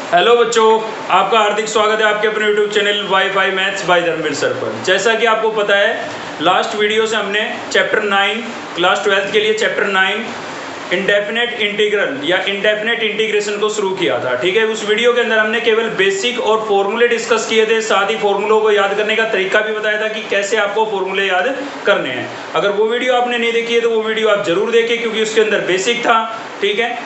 Hello बच्चों, आपका हार्दिक स्वागत है आपके अपने YouTube channel Y maths by Dharmveer sir पर। जैसा कि आपको पता है, लास्ट वीडियो से हमने चैप्टर 9 क्लास 12 के लिए चैप्टर 9 इंडेफिनेट इंटीग्रल या इंडेफिनेट इंटीग्रेशन को शुरू किया था। ठीक है, उस वीडियो के अंदर हमने केवल बेसिक और फॉर्मूले डिस्कस किए थे, साथ ही फॉर्मूलों को याद करने का तरीका भी बताया था कि कैसे आपको फॉर्मूले याद करने हैं। अगर वो वीडियो आपने नहीं देखी है तो वो वीडियो आप जरूर देखें, क्योंकि उसके अंदर बेसिक था। ठीक है,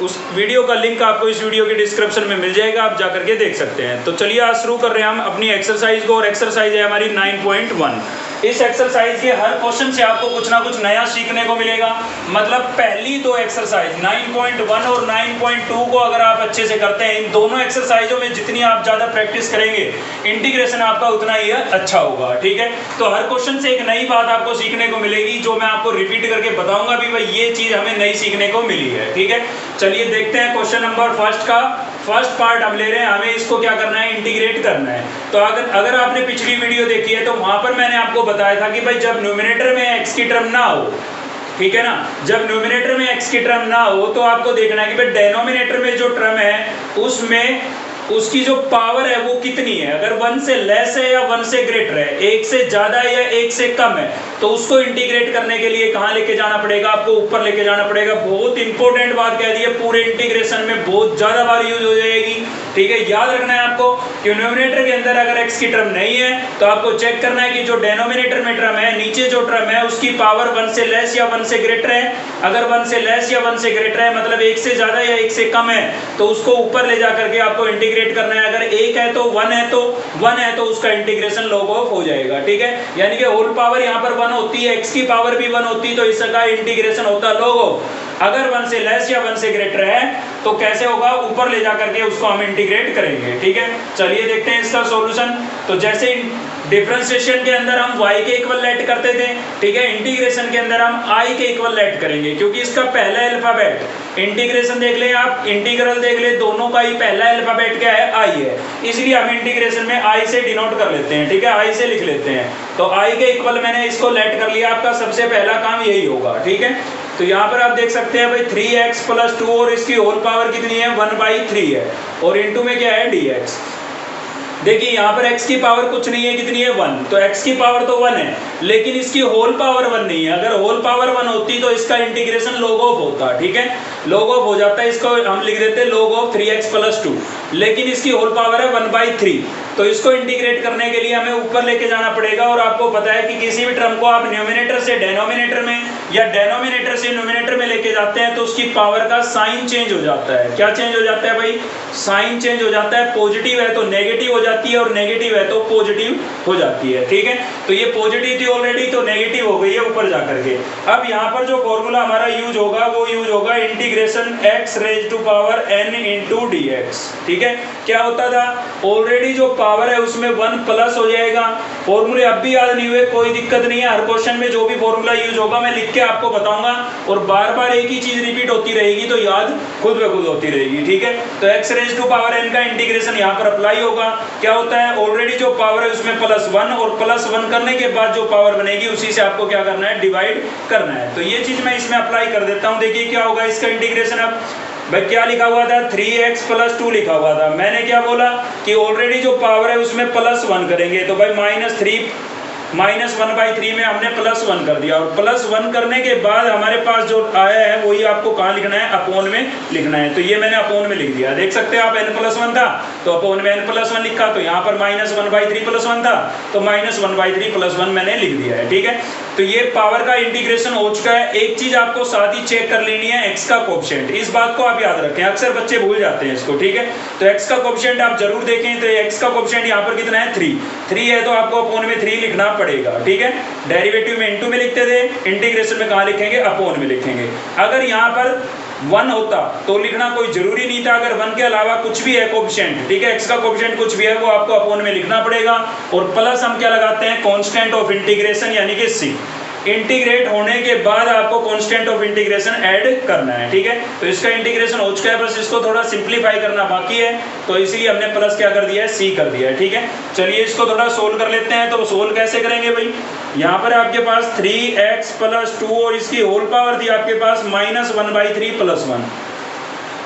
उस वीडियो का लिंक आपको इस वीडियो के डिस्क्रिप्शन में मिल जाएगा, आप जा करके देख सकते हैं। तो चलिए आज शुरू कर रहे हैं हम अपनी एक्सरसाइज को, और एक्सरसाइज है हमारी 9.1। इस एक्सरसाइज के हर क्वेश्चन से आपको कुछ ना कुछ नया सीखने को मिलेगा। मतलब पहली दो एक्सरसाइज 9.1 और 9.2 को अगर आप अच्छे से करते हैं, इन दोनों एक्सरसाइजों में जितनी आप ज़्यादा प्रैक्टिस करेंगे, इंटीग्रेशन आपका उतना ही अच्छा होगा। ठीक है, तो हर क्वेश्चन से एक नई बात आपको सीखने को मिलेगी, जो मैं आपको रिपीट करके बताऊंगा भी भाई ये चीज़ हमें नई सीखने को मिली है। ठीक है, चलिए देखते हैं क्वेश्चन नंबर फर्स्ट का फर्स्ट पार्ट हम ले रहे हैं। हमें इसको क्या करना है, इंटीग्रेट करना है। तो अगर आपने पिछली वीडियो देखी है तो वहां पर मैंने आपको बताया था कि भाई जब न्यूमरेटर में x की टर्म ना हो, ठीक है ना, जब न्यूमरेटर में x की टर्म ना हो तो आपको देखना है कि भाई डेनोमिनेटर में जो टर्म है उसमें उसकी जो पावर है वो कितनी है। अगर 1 से लेस है या 1 से ग्रेटर है, 1 से ज्यादा है या 1 से कम है, तो उसको इंटीग्रेट करने के लिए कहाँ लेके जाना पड़ेगा, आपको ऊपर लेके जाना पड़ेगा। बहुत इंपॉर्टेंट बात कह दी है, पूरे इंटीग्रेशन में बहुत ज्यादा बार यूज हो जाएगी। ठीक है, याद रखना है आपको कि न्यूमरेटर के अंदर अगर x की टर्म नहीं है तो आपको चेक करना है कि जो डेनोमिनेटर में टर्म है, नीचे जो टर्म है उसकी पावर 1 से लेस या 1 से ग्रेटर है। अगर 1 से लेस या 1 से ग्रेटर है मतलब 1 से ज्यादा या 1 से कम है, तो उसको ऊपर ले जा करके आपको इंटीग्रेट करना है। अगर 1 है तो 1 है तो उसका इंटीग्रेशन लॉग ऑफ हो जाएगा। ठीक है, यानी कि होल पावर यहाँ पर 1 होती है, x की पावर भी 1 होती है, तो इसका इंटीग्रेशन होता है लॉग ऑफ। अगर 1 से लेस या 1 से ग्रेटर है तो कैसे होगा, ऊपर ले जाकर के उसको हम इंटीग्रेट करेंगे। ठीक है, चलिए देखते हैं इसका सॉल्यूशन। तो जैसे डिफरेंशिएशन के अंदर हम y के इक्वल लेट करते थे, ठीक है, इंटीग्रेशन के अंदर हम i के इक्वल लेट करेंगे, क्योंकि इसका पहला अल्फाबेट इंटीग्रेशन देख ले आप, इंटीग्रल देख ले, दोनों का ही पहला अल्फाबेट क्या है, i है। इसलिए हम इंटीग्रेशन में i से डिनोट कर लेते हैं। ठीक है, i से लिख लेते हैं। तो i के इक्वल मैंने इसको लेट कर लिया, आपका सबसे पहला काम यही होगा। ठीक है, तो यहाँ पर आप देख सकते हैं भाई 3x + 2 और इसकी होल पावर कितनी है, 1/3 है, और इनटू में क्या है, dx। देखिए यहाँ पर x की पावर कुछ नहीं है, कितनी है, 1, तो x की पावर तो 1 है, लेकिन इसकी होल पावर 1 नहीं है। अगर होल पावर 1 होती तो इसका इंटीग्रेशन log ऑफ होता। ठीक है, log ऑफ हो जाता है, इसको हम लिख देते हैं log ऑफ 3x + 2, लेकिन इसकी होल पावर है 1/3। तो इसको इंटीग्रेट करने के लिए हमें ऊपर लेके जाना पड़ेगा, और आपको पता है कि किसी भी टर्म को आप न्यूमरेटर से डेनोमिनेटर में या डेनोमिनेटर से न्यूमरेटर में लेके जाते हैं तो उसकी पावर का साइन चेंज हो जाता है। क्या चेंज हो जाता है भाई, साइन चेंज हो जाता है। पॉजिटिव है तो नेगेटिव हो जाती है, और नेगेटिव है तो पॉजिटिव हो जाती है। ठीक है, तो ये पॉजिटिव थी ऑलरेडी, तो नेगेटिव हो गई है ऊपर जाकर के। अब यहाँ पर जो फॉर्मूला हमारा यूज होगा वो यूज होगा इंटीग्रेशन x⁻n × dx। ठीक है, क्या होता था, ऑलरेडी जो पावर है उसमें 1 प्लस हो जाएगा। फॉर्मूले अब भी याद नहीं हुए, कोई दिक्कत नहीं है, हर क्वेश्चन में जो भी फॉर्मूला यूज होगा मैं लिख के आपको बताऊंगा, और बार बार एक ही चीज रिपीट होती रहेगी तो याद खुद ब खुद होती रहेगी। ठीक है, तो x⁻n का इंटीग्रेशन यहाँ पर अप्लाई होगा। क्या होता है, ऑलरेडी जो पावर है उसमें +1, और +1 करने के बाद जो पावर बनेगी उसी से आपको क्या करना है, डिवाइड करना है। तो ये चीज मैं इसमें अप्लाई कर देता हूँ। देखिए क्या होगा इसका इंटीग्रेशन। अब भाई क्या लिखा हुआ था, 3x + 2 लिखा हुआ था। मैंने क्या बोला कि ऑलरेडी जो पावर है उसमें +1 करेंगे, तो भाई -1/3 में हमने +1 कर दिया, और +1 करने के बाद हमारे पास जो आया है वही आपको कहाँ लिखना है, अपॉन में लिखना है। तो ये मैंने अपॉन में लिख दिया, देख सकते हैं आप, n+1 था तो अपॉन में n+1 लिखा, तो यहाँ पर -1/3 +1 था तो -1/3 +1 मैंने लिख दिया है। ठीक है, तो ये पावर का इंटीग्रेशन हो चुका है। एक चीज आपको साथ ही चेक कर लेनी है, x का कोएफिशिएंट। इस बात को आप याद रखें, अक्सर बच्चे भूल जाते हैं इसको। ठीक है, तो x का कोएफिशिएंट आप जरूर देखें। तो x का कोएफिशिएंट यहाँ पर कितना है, 3 है, तो आपको अपॉन में 3 लिखना पड़ेगा। ठीक है, डेरिवेटिव में इनटू में लिखते थे, इंटीग्रेशन में कहाँ लिखेंगे, अपॉन में लिखेंगे। अगर यहाँ पर 1 होता तो लिखना कोई जरूरी नहीं था। अगर 1 के अलावा कुछ भी है कोएफिशिएंट, ठीक है, x का कोएफिशिएंट कुछ भी है, वो आपको अपॉन में लिखना पड़ेगा। और प्लस हम क्या लगाते हैं, कांस्टेंट ऑफ इंटीग्रेशन यानी कि c। इंटीग्रेट होने के बाद आपको कांस्टेंट ऑफ इंटीग्रेशन ऐड करना है। ठीक है, तो इसका इंटीग्रेशन हो चुका है, बस इसको थोड़ा सिंप्लीफाई करना बाकी है, तो इसलिए हमने प्लस क्या कर दिया है, c कर दिया है। ठीक है, चलिए इसको थोड़ा सोल्व कर लेते हैं। तो सोल्व कैसे करेंगे भाई, यहाँ पर आपके पास 3x + 2 और इसकी होल पावर थी आपके पास -1/3 + 1।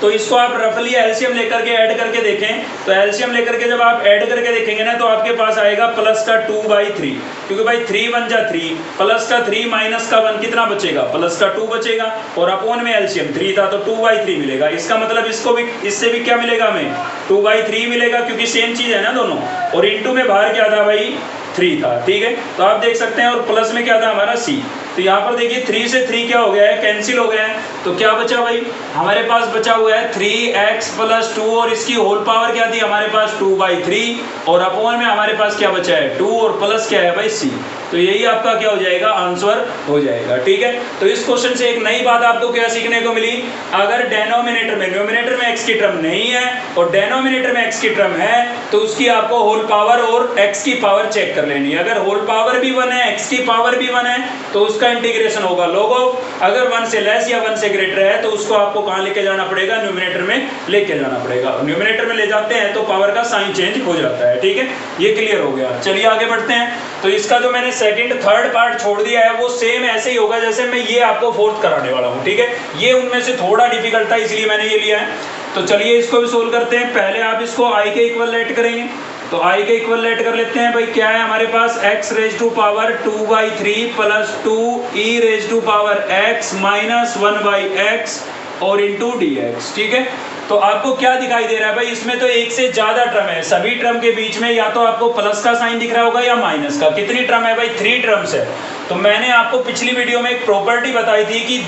तो इसको आप रफली एलसीएम लेकर के ऐड करके देखें, तो एलसीएम लेकर के जब आप ऐड करके देखेंगे ना तो आपके पास आएगा प्लस का 2/3, क्योंकि भाई 3 1 जा 3, प्लस का 3 माइनस का 1 कितना बचेगा, प्लस का 2 बचेगा, और अपोन में एलसीएम 3 था तो 2/3 मिलेगा। इसका मतलब इसको भी, इससे भी क्या मिलेगा हमें, 2/3 मिलेगा, क्योंकि सेम चीज है ना दोनों, और इनटू में बाहर क्या था भाई 3 था, ठीक है। तो आप देख सकते हैं, और प्लस में क्या था हमारा c, तो यहाँ पर देखिए 3 से 3 क्या हो गया है, कैंसिल हो गया है, तो क्या बचा भाई हमारे पास बचा हुआ है 3x + 2, और इसकी होल पावर क्या थी हमारे पास 2/3, और अपोन में हमारे पास क्या बचा है 2, और प्लस क्या है भाई c, तो यही आपका क्या हो जाएगा, आंसर हो जाएगा, ठीक है। तो इस क्वेश्चन से एक नई बात आपको क्या सीखने को मिली, अगर डेनोमिनेटर में, न्यूमिनेटर में x की टर्म नहीं है और डेनोमिनेटर में x की टर्म है, तो उसकी आपको होल पावर और x की पावर चेक कर लेनी है। अगर होल पावर भी 1 है, x की पावर भी 1 है, तो उसका इंटीग्रेशन होगा log ऑफ, अगर 1 से लेस या 1 से ग्रेटर है तो उसको आपको कहाँ लेके जाना पड़ेगा, न्यूमिनेटर में लेके जाना पड़ेगा। न्यूमिनेटर में ले जाते हैं तो पावर का साइन चेंज हो जाता है, ठीक है। ये क्लियर हो गया, चलिए आगे बढ़ते हैं। तो इसका जो मैंने सेकंड थर्ड पार्ट छोड़ दिया है वो सेम ऐसे ही होगा जैसे मैं ये आपको फोर्थ कराने वाला हूँ, ठीक है। ये उनमें से थोड़ा डिफिकल्ट था इसलिए मैंने ये लिया है। तो चलिए इसको भी सोल्व करते हैं। पहले आप इसको i के इक्वल लेट करेंगे, तो i के इक्वल लेट कर लेते हैं। भाई क्या है हमारे पास, x raise to power 2/3 plus 2e raise to power x minus 1/x और इंटू dx, ठीक है। तो आपको क्या दिखाई दे रहा है भाई, इसमें तो एक से ज्यादा टर्म है, सभी टर्म के बीच में या तो आपको प्लस का साइन दिख रहा होगा या माइनस का। कितनी टर्म है भाई, 3 टर्म्स है। तो मैंने आपको पिछली वीडियो में एक प्रॉपर्टी बताई थी कि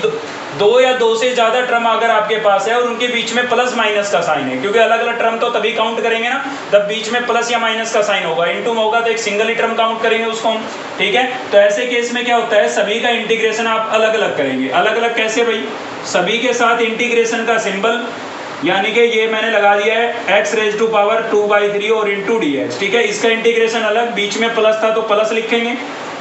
दो या दो से ज्यादा टर्म अगर आपके पास है और उनके बीच में प्लस माइनस का साइन है, क्योंकि अलग अलग टर्म तो तभी काउंट करेंगे ना तब बीच में प्लस या माइनस का साइन होगा, इनटू में होगा तो एक सिंगल ही टर्म काउंट करेंगे उसको हम, ठीक है। तो ऐसे केस में क्या होता है, सभी का इंटीग्रेशन आप अलग अलग करेंगे। अलग अलग कैसे भाई, सभी के साथ इंटीग्रेशन का सिंबल, यानी कि ये मैंने लगा दिया है x रेज टू पावर 2/3 और इंटू dx, ठीक है। इसका इंटीग्रेशन अलग, बीच में प्लस था तो प्लस लिखेंगे,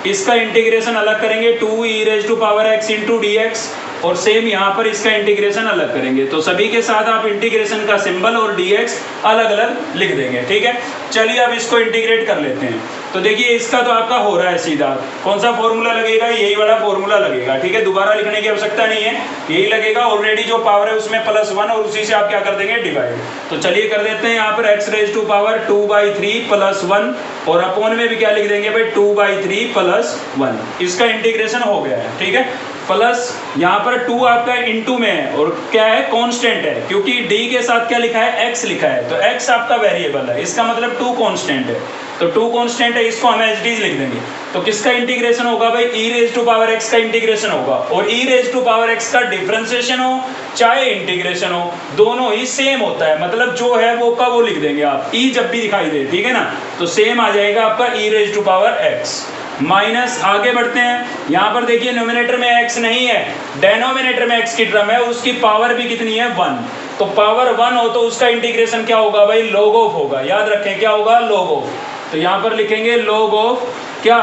इसका इंटीग्रेशन अलग करेंगे 2e raise to power x into dx, और सेम यहाँ पर इसका इंटीग्रेशन अलग करेंगे। तो सभी के साथ आप इंटीग्रेशन का सिंबल और dx अलग अलग लिख देंगे, ठीक है। चलिए अब इसको इंटीग्रेट कर लेते हैं। तो देखिए इसका तो आपका हो रहा है सीधा, कौन सा फॉर्मूला लगेगा, यही वाला फॉर्मूला लगेगा, ठीक है। दोबारा लिखने की आवश्यकता नहीं है, यही लगेगा। ऑलरेडी जो पावर है उसमें +1 और उसी से आप क्या कर देंगे, डिवाइड। तो चलिए कर देते हैं, यहाँ पर x raise to power 2/3 plus 1, और अपोन में भी क्या लिख देंगे भाई 2/3 प्लस 1। इसका इंटीग्रेशन हो गया है, ठीक है। प्लस यहाँ पर 2 आपका इंटू में है, और क्या है, कांस्टेंट है, क्योंकि d के साथ क्या लिखा है, x लिखा है, तो x आपका वेरिएबल है, इसका मतलब 2 कांस्टेंट है। तो 2 कांस्टेंट है, इसको हम एज इट इज लिख देंगे। तो किसका इंटीग्रेशन होगा भाई, e raise to power x का इंटीग्रेशन होगा, और e raise to power x का डिफरेंशिएशन हो चाहे इंटीग्रेशन हो, दोनों ही सेम होता है, मतलब जो है वो का वो लिख देंगे आप, e जब भी दिखाई दे, ठीक है ना। तो सेम आ जाएगा आपका e raise to power x minus. आगे बढ़ते हैं, यहाँ पर देखिए न्यूमिनेटर में x नहीं है, डेनोमिनेटर में x की टर्म है, उसकी पावर भी कितनी है 1, तो पावर 1 हो तो उसका इंटीग्रेशन क्या होगा भाई, log ऑफ होगा। याद रखें क्या होगा, log ऑफ। तो यहाँ पर लिखेंगे log ऑफ क्या,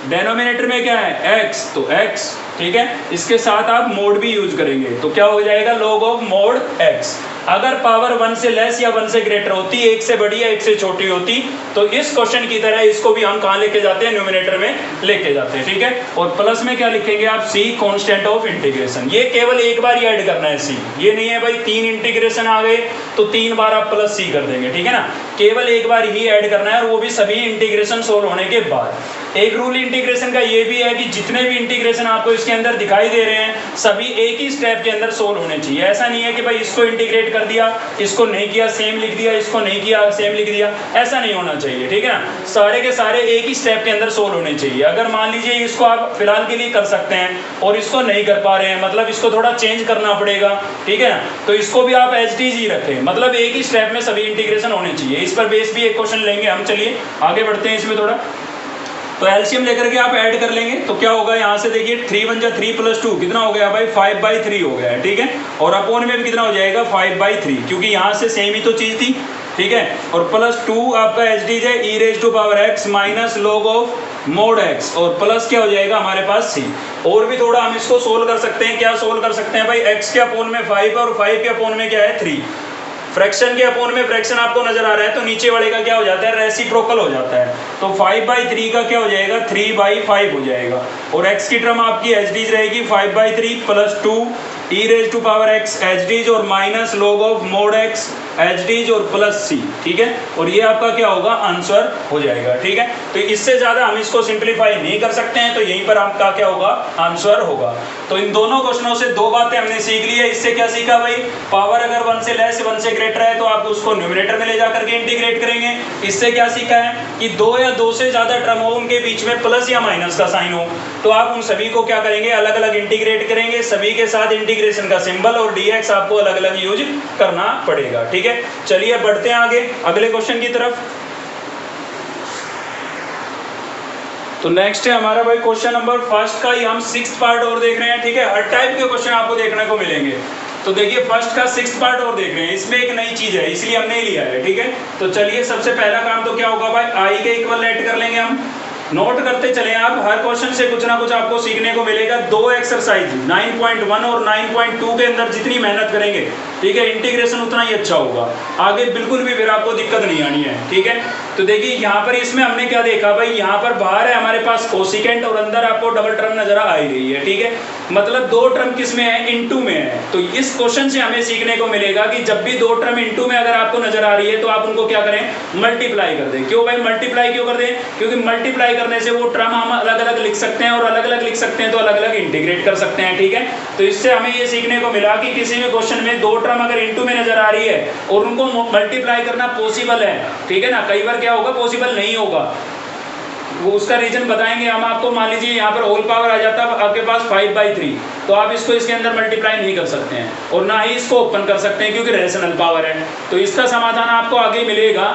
डेनोमिनेटर में क्या है x, तो x, ठीक है। इसके साथ आप मोड भी यूज करेंगे, तो क्या हो जाएगा, log ऑफ मोड x। अगर पावर 1 से लेस या 1 से ग्रेटर होती, 1 से बड़ी या 1 से छोटी होती, तो इस क्वेश्चन की तरह इसको भी हम कहाँ लेके जाते हैं, न्यूमिनेटर में लेके जाते हैं, ठीक है। और प्लस में क्या लिखेंगे आप, c कांस्टेंट ऑफ इंटीग्रेशन। ये केवल एक बार ही ऐड करना है c, ये नहीं है भाई 3 इंटीग्रेशन आ गए तो 3 बार आप प्लस c कर देंगे, ठीक है ना। केवल एक बार ही ऐड करना है, और वो भी सभी इंटीग्रेशन सोल्व होने के बाद। एक रूल इंटीग्रेशन का ये भी है कि जितने भी इंटीग्रेशन आपको इसके अंदर दिखाई दे रहे हैं सभी एक ही स्टेप के अंदर सोल्व होने चाहिए। ऐसा नहीं है कि भाई इसको इंटीग्रेट कर दिया, इसको नहीं किया सेम लिख दिया, इसको नहीं किया सेम लिख दिया, ऐसा नहीं होना चाहिए, ठीक है ना। सारे के सारे एक ही स्टेप के अंदर सोल्व होने चाहिए। अगर मान लीजिए इसको आप फिलहाल के लिए कर सकते हैं और इसको नहीं कर पा रहे हैं, मतलब इसको थोड़ा चेंज करना पड़ेगा, ठीक है ना, तो इसको भी आप एज ही रखें, मतलब एक ही स्टेप में सभी इंटीग्रेशन होने चाहिए। इस पर बेस भी एक क्वेश्चन लेंगे हम। चलिए आगे बढ़ते हैं इसमें थोड़ा। तो एलसीएम लेकर के आप ऐड कर लेंगे, तो क्या होगा, यहाँ से देखिए 3 1 जा 3 प्लस 2 कितना हो गया भाई, 5/3 हो गया है, ठीक है। और अपोन में भी कितना हो जाएगा, 5/3, क्योंकि यहाँ से सेम ही तो चीज थी, ठीक है। और प्लस 2 आपका एच डी है e raise to power x minus log of mod x, और प्लस क्या हो जाएगा हमारे पास c। और भी थोड़ा हम इसको सोल्व कर सकते हैं। क्या सोल्व कर सकते हैं भाई, x के अपोन में 5 और 5 के अपोन में क्या है 3, फ्रैक्शन के अपोन में फ्रैक्शन आपको नजर आ रहा है, तो नीचे वाले का क्या हो जाता है, रेसिप्रोकल हो जाता है। तो 5/3 का क्या हो जाएगा, 3/5 हो जाएगा। और x की टर्म आपकी एच डी रहेगी 5/3 plus 2 e raise to power x H Ds और minus log of mod x H Ds और प्लस c, ठीक है। और ये आपका क्या होगा, आंसर हो जाएगा, ठीक है। तो इससे ज्यादा हम इसको सिंप्लीफाई नहीं कर सकते हैं, तो यहीं पर आपका क्या होगा, आंसर होगा। तो इन दोनों क्वेश्चनों से दो बातें हमने सीख ली है। इससे क्या सीखा भाई, पावर अगर 1 से लेस 1 से ग्रेटर है तो आप उसको न्यूमरेटर में ले जाकर के इंटीग्रेट करेंगे। इससे क्या सीखा है कि 2 या 2 से ज्यादा टर्म हो, उनके बीच में प्लस या माइनस का साइन हो, तो आप उन सभी को क्या करेंगे, अलग अलग इंटीग्रेट करेंगे, सभी के साथ इंटीग्रेशन का सिंबल और dx आपको अलग अलग यूज करना पड़ेगा, ठीक है। चलिए बढ़ते हैं आगे अगले क्वेश्चन की तरफ। तो नेक्स्ट है हमारा भाई क्वेश्चन नंबर फर्स्ट का ही हम 6th पार्ट और देख रहे हैं, ठीक है। हर टाइप के क्वेश्चन आपको देखने को मिलेंगे। तो देखिए फर्स्ट का 6th पार्ट और देख रहे हैं, इसमें एक नई चीज है इसलिए हमने लिया है, ठीक है। तो चलिए सबसे पहला काम तो क्या होगा भाई, आई के इक्वल ऐड कर लेंगे हम। नोट करते चले आप, हर क्वेश्चन से कुछ ना कुछ आपको सीखने को मिलेगा। 2 एक्सरसाइज 9.1 और 9.2 के अंदर जितनी मेहनत करेंगे, ठीक है, इंटीग्रेशन उतना ही अच्छा होगा। आगे बिल्कुल भी फिर आपको दिक्कत नहीं आनी है, ठीक है। तो देखिए यहाँ पर इसमें हमने क्या देखा भाई, यहाँ पर बाहर है हमारे पास कोसिकेंट और अंदर आपको डबल टर्म नजर आ ही रही है, ठीक है। मतलब 2 टर्म किस में है, इनटू में है। तो इस क्वेश्चन से हमें सीखने को मिलेगा कि जब भी 2 टर्म इनटू में अगर आपको नजर आ रही है तो आप उनको क्या करें, मल्टीप्लाई कर दें। क्यों भाई मल्टीप्लाई क्यों कर दें, क्योंकि मल्टीप्लाई करने से वो टर्म हम अलग अलग लिख सकते हैं और अलग अलग लिख सकते हैं तो अलग अलग इंटीग्रेट कर सकते हैं, ठीक है। तो इससे हमें ये सीखने को मिला कि किसी भी क्वेश्चन में 2 टर्म अगर इनटू में नजर आ रही है और उनको मल्टीप्लाई करना पॉसिबल है, ठीक है ना। कई बार क्या होगा, पॉसिबल नहीं होगा, वो उसका रीजन बताएंगे हम आपको। मान लीजिए यहाँ पर होल पावर आ जाता है आपके पास 5/3, तो आप इसको इसके अंदर मल्टीप्लाई नहीं कर सकते हैं और ना ही इसको ओपन कर सकते हैं क्योंकि रेशनल पावर है। तो इसका समाधान आपको आगे मिलेगा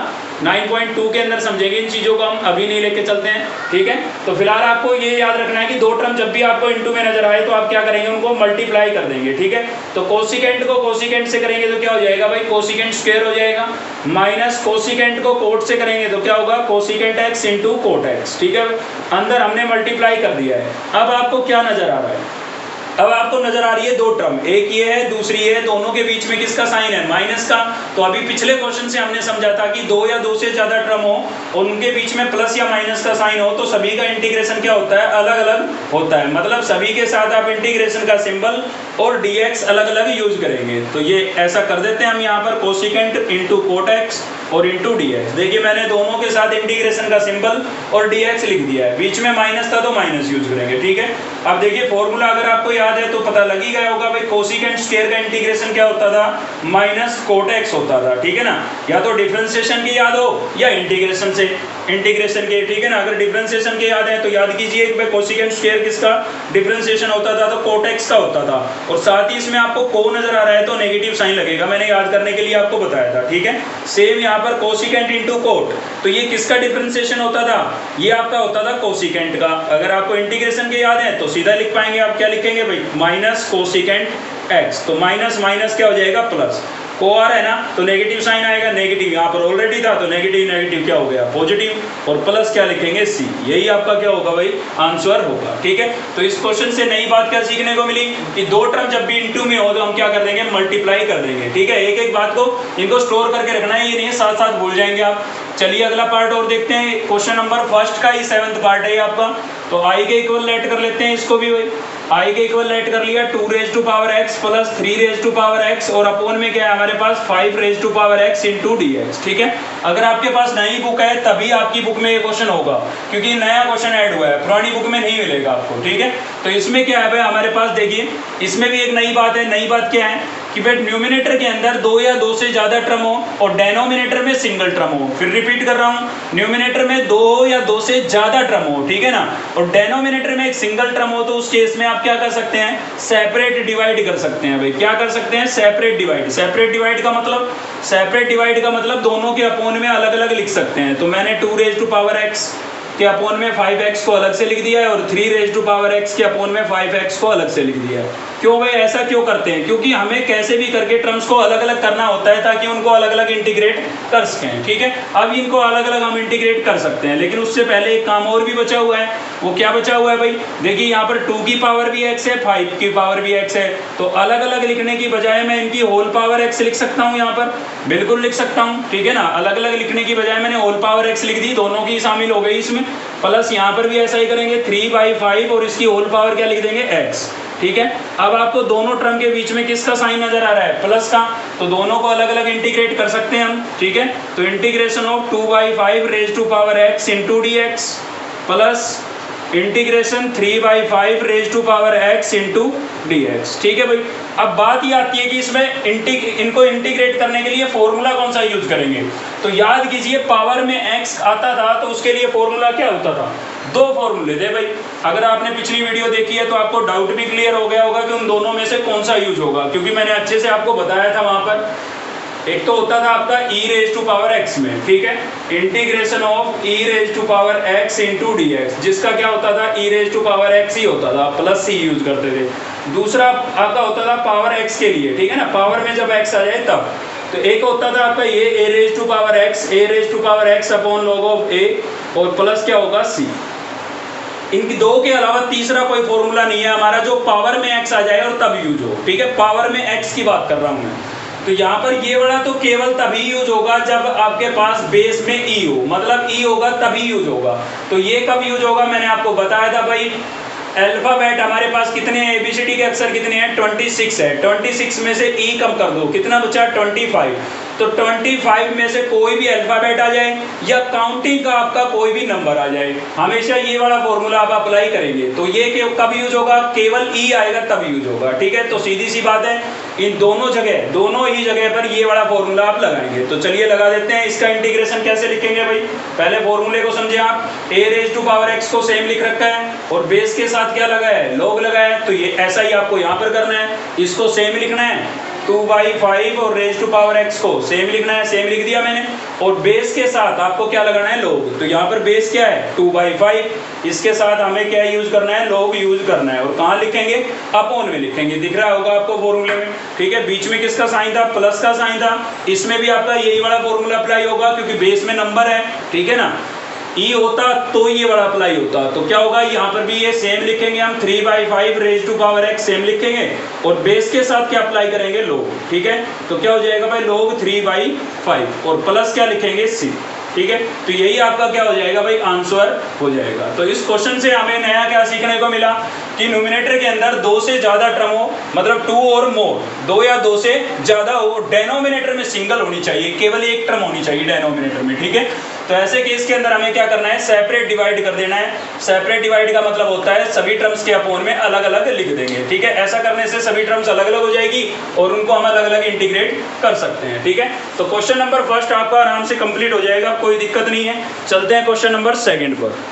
9.2 के अंदर, समझेंगे इन चीज़ों को हम अभी नहीं लेके चलते हैं, ठीक है। तो फिलहाल आपको ये याद रखना है कि 2 टर्म जब भी आपको इनटू में नजर आए तो आप क्या करेंगे, उनको मल्टीप्लाई कर देंगे, ठीक है। तो कोसिकेंट को कोसिकेंट से करेंगे तो क्या हो जाएगा भाई, कोसिकेंट स्क्वायर हो जाएगा, माइनस कोसिकेंट को कोट से करेंगे तो क्या होगा, cosecant x into coat x, ठीक है। अंदर हमने मल्टीप्लाई कर दिया है। अब आपको क्या नजर आ रहा है, अब आपको नजर आ रही है 2 टर्म, एक ये है दूसरी ये है, दोनों के बीच में किसका साइन है, माइनस का। तो अभी पिछले क्वेश्चन से हमने समझा था कि 2 या 2 से ज्यादा टर्म हो और उनके बीच में प्लस या माइनस का साइन हो तो सभी का इंटीग्रेशन क्या होता है, अलग अलग होता है। मतलब सभी के साथ आप इंटीग्रेशन का सिंबल और dx अलग अलग यूज करेंगे। तो ये ऐसा कर देते हैं हम यहाँ पर, कोसिकेंट इंटू कोट x और इंटू dx। देखिए मैंने दोनों के साथ इंटीग्रेशन का सिंबल और dx लिख दिया है, बीच में माइनस था तो माइनस यूज करेंगे, ठीक है। अब देखिए फॉर्मूला अगर आपको याद है तो पता लग ही गया होगा भाई, कोसिकेंट स्क्वायर का इंटीग्रेशन क्या होता था, माइनस कोट x होता था, ठीक है ना। या तो डिफरेंशिएशन की याद हो या इंटीग्रेशन से, इंटीग्रेशन के, ठीक है ना। अगर डिफरेंशिएशन के याद है तो याद कीजिए कि भाई कोसिकेंट स्क्वायर किसका डिफरेंशिएशन होता था, तो कोट x का होता था। और साथ ही इसमें आपको को नजर आ रहा है तो नेगेटिव साइन लगेगा, मैंने याद करने के लिए आपको बताया था, ठीक है। सेम यहाँ पर कोसिकेंट इंटू कोट, तो ये किसका डिफरेंशिएशन होता था, ये आपका होता था कोसिकेंट का। अगर आपको इंटीग्रेशन के याद है तो सीधा लिख पाएंगे, आप क्या लिखेंगे भाई, माइनस कोसिकेंट x। तो माइनस माइनस क्या हो जाएगा, प्लस। को आ रहा है ना तो नेगेटिव साइन आएगा, नेगेटिव यहाँ पर ऑलरेडी था तो नेगेटिव नेगेटिव क्या हो गया, पॉजिटिव, और प्लस क्या लिखेंगे, सी। यही आपका क्या होगा भाई, आंसर होगा, ठीक है। तो इस क्वेश्चन से नई बात क्या सीखने को मिली कि 2 टर्म जब भी इनटू में हो तो हम क्या कर देंगे, मल्टीप्लाई कर देंगे, ठीक है। एक एक बात को इनको स्टोर करके रखना है, ये नहीं साथ साथ भूल जाएंगे आप। चलिए अगला पार्ट और देखते हैं, क्वेश्चन नंबर फर्स्ट का ही 7th पार्ट है आपका। तो आई के इक्वल लेट कर लेते हैं इसको भी भाई, आई के इक्वल लेट कर लिया 2 raise to power x plus 3 raise to power x और अपोन में क्या है हमारे पास 5 raise to power x into dx, ठीक है। अगर आपके पास नई बुक है तभी आपकी बुक में ये क्वेश्चन होगा, क्योंकि नया क्वेश्चन ऐड हुआ है, पुरानी बुक में नहीं मिलेगा आपको, ठीक है। तो इसमें क्या है भाई हमारे पास, देखिए इसमें भी एक नई बात है। नई बात क्या है कि भाई न्यूमिनेटर के अंदर 2 या 2 से ज्यादा टर्म हो और डेनोमिनेटर में सिंगल टर्म हो। फिर रिपीट कर रहा हूँ, न्यूमिनेटर में 2 या 2 से ज्यादा टर्म हो, ठीक है ना, और डेनोमिनेटर में एक सिंगल टर्म हो, तो उस केस में आप क्या कर सकते हैं, सेपरेट डिवाइड कर सकते हैं भाई। क्या कर सकते हैं, सेपरेट डिवाइड। सेपरेट डिवाइड का मतलब, सेपरेट डिवाइड का मतलब दोनों के अपोन में अलग अलग लिख सकते हैं। तो मैंने 2 रेज टू पावर x के अपोन में 5x को अलग से लिख दिया है और 3 रेज टू पावर x के अपोन में 5x को अलग से लिख दिया है। क्यों भाई ऐसा क्यों करते हैं, क्योंकि हमें कैसे भी करके टर्म्स को अलग अलग करना होता है ताकि उनको अलग अलग इंटीग्रेट कर सकें, ठीक है। अब इनको अलग अलग हम इंटीग्रेट कर सकते हैं, लेकिन उससे पहले एक काम और भी बचा हुआ है। वो क्या बचा हुआ है भाई, देखिए यहाँ पर 2 की पावर भी x है, 5 की पावर भी x है। तो अलग अलग लिखने की बजाय मैं इनकी होल पावर x लिख सकता हूँ, यहाँ पर बिल्कुल लिख सकता हूँ, ठीक है ना। अलग अलग लिखने की बजाय मैंने होल पावर x लिख दी, दोनों की शामिल हो गई इसमें। प्लस यहाँ पर भी ऐसा ही करेंगे 3/5 और इसकी होल पावर क्या लिख देंगे x। ठीक है। अब आपको दोनों टर्म के बीच में किसका साइन नजर आ रहा है, प्लस का, तो दोनों को अलग अलग इंटीग्रेट कर सकते हैं हम, ठीक है। तो integration of 2/5 raise to power x into d x plus integration 3/5 raise to power x into d x, ठीक है भाई। अब बात ये आती है कि इसमें इनको इंटीग्रेट करने के लिए फॉर्मूला कौन सा यूज करेंगे। तो याद कीजिए पावर में x आता था तो उसके लिए फॉर्मूला क्या होता था, दो फॉर्मूले थे भाई। अगर आपने पिछली वीडियो देखी है तो आपको डाउट भी क्लियर हो गया होगा कि उन दोनों में से कौन सा यूज होगा, क्योंकि मैंने अच्छे से आपको बताया था वहां पर। एक तो होता था आपका e raise to power x में, ठीक है, integration of e raise to power x into d x, जिसका क्या होता था e raise to power x ही होता था, प्लस c यूज करते थे। दूसरा आपका होता था पावर x के लिए, ठीक है ना, पावर में जब x आ जाए तब। तो एक होता था आपका ये a raise to power x upon log of a, और प्लस क्या होगा c। इनकी दो के अलावा तीसरा कोई फॉर्मूला नहीं है हमारा जो पावर में x आ जाए और तब यूज हो, ठीक है। पावर में x की बात कर रहा हूं मैं। तो यहाँ पर ये वाला तो केवल तभी यूज होगा जब आपके पास बेस में e हो, मतलब e होगा तभी यूज होगा। तो ये कब यूज होगा, मैंने आपको बताया था भाई। अल्फाबेट हमारे पास कितने हैं, एबीसीडी के अक्षर कितने हैं, 26 है। 26 में से e कम कर दो, कितना बचा, 25। तो 25 में से कोई भी अल्फाबेट आ जाए या काउंटिंग का आपका कोई भी नंबर आ जाए, हमेशा ये वाला फॉर्मूला आप अप्लाई करेंगे। तो ये कब यूज होगा, केवल e आएगा तब यूज होगा, ठीक है। तो सीधी सी बात है, इन दोनों ही जगह पर ये वाला फॉर्मूला आप लगाएंगे। तो चलिए लगा देते हैं। इसका इंटीग्रेशन कैसे लिखेंगे भाई, पहले फॉर्मूले को समझे आप। a raise to power x को सेम लिख रखा है और बेस के साथ क्या लगाया है, लॉग लगाया है। तो ये ऐसा ही आपको यहाँ पर करना है, इसको सेम लिखना है 2/5 और रेज टू पावर x को सेम लिखना है, सेम लिख दिया मैंने। और बेस के साथ आपको क्या लगाना है, लॉग। तो यहाँ पर बेस क्या है 2/5, इसके साथ हमें क्या यूज करना है, लॉग यूज करना है। और कहाँ लिखेंगे, अपॉन में लिखेंगे, दिख रहा होगा आपको फॉर्मूले में, ठीक है। बीच में किसका साइन था, प्लस का साइन था। इसमें भी आपका यही वाला फॉर्मूला अप्लाई होगा क्योंकि बेस में नंबर है, ठीक है ना। ई होता तो ये वाला अप्लाई होता, तो क्या होगा, यहाँ पर भी ये सेम लिखेंगे हम 3/5 raise to power x same लिखेंगे और बेस के साथ क्या अप्लाई करेंगे, लॉग, ठीक है। तो क्या हो जाएगा भाई, लॉग 3/5 और प्लस क्या लिखेंगे, c, ठीक है। तो यही आपका क्या हो जाएगा भाई, आंसर हो जाएगा। तो इस क्वेश्चन से हमें नया क्या सीखने को मिला कि न्यूमिनेटर के अंदर दो से ज्यादा टर्म हो, मतलब 2 और मोर, 2 या 2 से ज्यादा हो, डेनोमिनेटर में सिंगल होनी चाहिए, केवल एक टर्म होनी चाहिए डेनोमिनेटर में, ठीक है। तो ऐसे केस के अंदर हमें क्या करना है, सेपरेट डिवाइड कर देना है। सेपरेट डिवाइड का मतलब होता है सभी टर्म्स के अपॉन में अलग अलग लिख देंगे, ठीक है। ऐसा करने से सभी टर्म्स अलग अलग हो जाएगी और उनको हम अलग अलग इंटीग्रेट कर सकते हैं, ठीक है। तो क्वेश्चन नंबर फर्स्ट आपका आराम से कंप्लीट हो जाएगा, कोई दिक्कत नहीं है। चलते हैं क्वेश्चन नंबर सेकंड पर।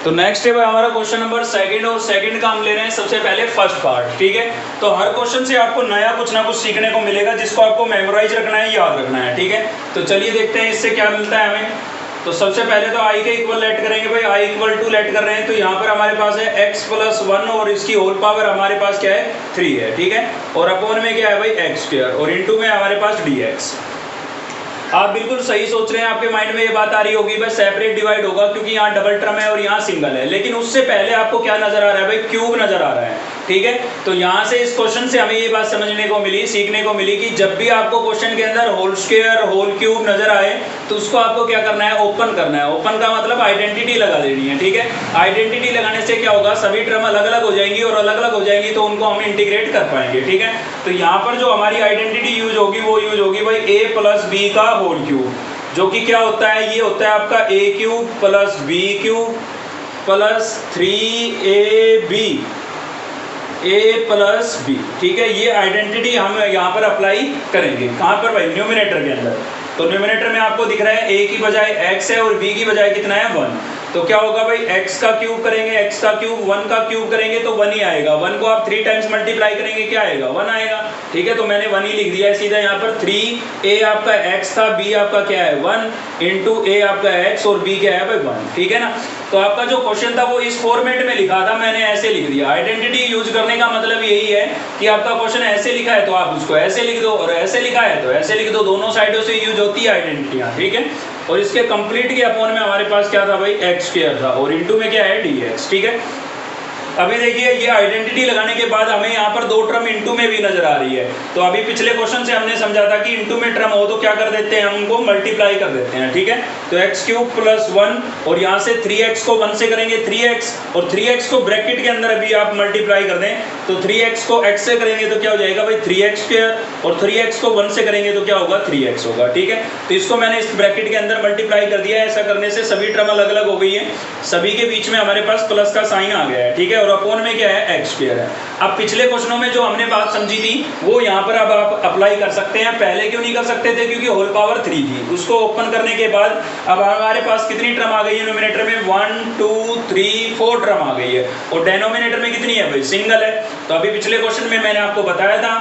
तो नेक्स्ट है हमारा क्वेश्चन नंबर सेकंड, और सेकंड का हम ले रहे हैं सबसे पहले फर्स्ट पार्ट, ठीक है। तो हर क्वेश्चन से आपको नया कुछ ना कुछ सीखने को मिलेगा जिसको आपको मेमोराइज रखना है, याद रखना है, ठीक है। तो चलिए देखते हैं इससे क्या मिलता है हमें। तो सबसे पहले तो i के इक्वल लेट करेंगे भाई, i इक्वल टू लेट कर रहे हैं। तो यहाँ पर हमारे पास है x प्लस 1 और इसकी होल पावर हमारे पास क्या है, 3 है, ठीक है। और अपॉन में क्या है भाई, x स्क्वायर, और इनटू में हमारे पास dx। आप बिल्कुल सही सोच रहे हैं, आपके माइंड में ये बात आ रही होगी भाई सेपरेट डिवाइड होगा क्योंकि यहाँ डबल टर्म है और यहाँ सिंगल है। लेकिन उससे पहले आपको क्या नजर आ रहा है भाई, क्यूब नजर आ रहा है, ठीक है। तो यहाँ से इस क्वेश्चन से हमें ये बात समझने को मिली, सीखने को मिली कि जब भी आपको क्वेश्चन के अंदर होल स्क्वायर, होल क्यूब नजर आए तो उसको आपको क्या करना है, ओपन करना है। ओपन का मतलब आइडेंटिटी लगा देनी है, ठीक है। आइडेंटिटी लगाने से क्या होगा, सभी टर्म अलग अलग हो जाएंगी और अलग अलग हो जाएंगी तो उनको हम इंटीग्रेट कर पाएंगे, ठीक है। तो यहाँ पर जो हमारी आइडेंटिटी यूज होगी वो यूज होगी भाई a प्लस बी का होल क्यूब, जो कि क्या होता है, ये होता है आपका a cube plus b cube plus 3ab a plus b, ठीक है। ये आइडेंटिटी हम यहाँ पर अप्लाई करेंगे, कहाँ पर भाई, न्यूमिनेटर के अंदर। तो न्यूमिनेटर में आपको दिख रहा है a की बजाय x है और b की बजाय कितना है, 1। तो क्या होगा भाई, x का क्यूब करेंगे, x का क्यूब 1 का क्यूब करेंगे तो 1 ही आएगा। 1 को आप 3 टाइम्स मल्टीप्लाई करेंगे, क्या आएगा, 1 आएगा, ठीक है। तो मैंने 1 ही लिख दिया है सीधा यहाँ पर। 3a आपका x था, b आपका क्या है 1 इंटू a आपका x और b क्या है भाई 1, ठीक है ना। तो आपका जो क्वेश्चन था वो इस फॉर्मेट में लिखा था, मैंने ऐसे लिख दिया। आइडेंटिटी यूज करने का मतलब यही है कि आपका क्वेश्चन ऐसे लिखा है तो आप उसको ऐसे लिख दो, और ऐसे लिखा है तो ऐसे लिख दो, दोनों साइडों से यूज होती है आइडेंटिटियाँ, ठीक है। और इसके कंप्लीट के अपॉन में हमारे पास क्या था भाई, x स्क्वायर था और इनटू में क्या है dx, ठीक है। अभी देखिए ये आइडेंटिटी लगाने के बाद हमें यहाँ पर दो टर्म इनटू में भी नजर आ रही है। तो अभी पिछले क्वेश्चन से हमने समझा था कि इनटू में टर्म हो तो क्या कर देते हैं, हम उनको मल्टीप्लाई कर देते हैं, ठीक है। तो एक्स क्यूब प्लस 1 और यहाँ से 3x को 1 से करेंगे 3x, और 3x को ब्रैकेट के अंदर अभी आप मल्टीप्लाई कर दें तो 3x को x से करेंगे तो क्या हो जाएगा भाई 3x स्क्वायर, और 3x को 1 से करेंगे तो क्या होगा 3x होगा, ठीक है। तो इसको मैंने इस ब्रैकेट के अंदर मल्टीप्लाई कर दिया है। ऐसा करने से सभी टर्म अलग अलग हो गई है, सभी के बीच में हमारे पास प्लस का साइन आ गया है, ठीक है। और अपॉन में क्या है, एक्स स्क्वायर है। अब पिछले क्वेश्चनों में जो हमने बात समझी थी वो यहाँ पर अब आप अप्लाई कर सकते हैं। पहले क्यों नहीं कर सकते थे, क्योंकि होल पावर 3 थी। उसको ओपन करने के बाद अब हमारे पास कितनी टर्म आ गई है, न्यूमरेटर में 1 2 3 4 टर्म आ गई है, और डेनोमिनेटर में कितनी है भाई, सिंगल है। तो अभी पिछले क्वेश्चन में मैंने आपको बताया था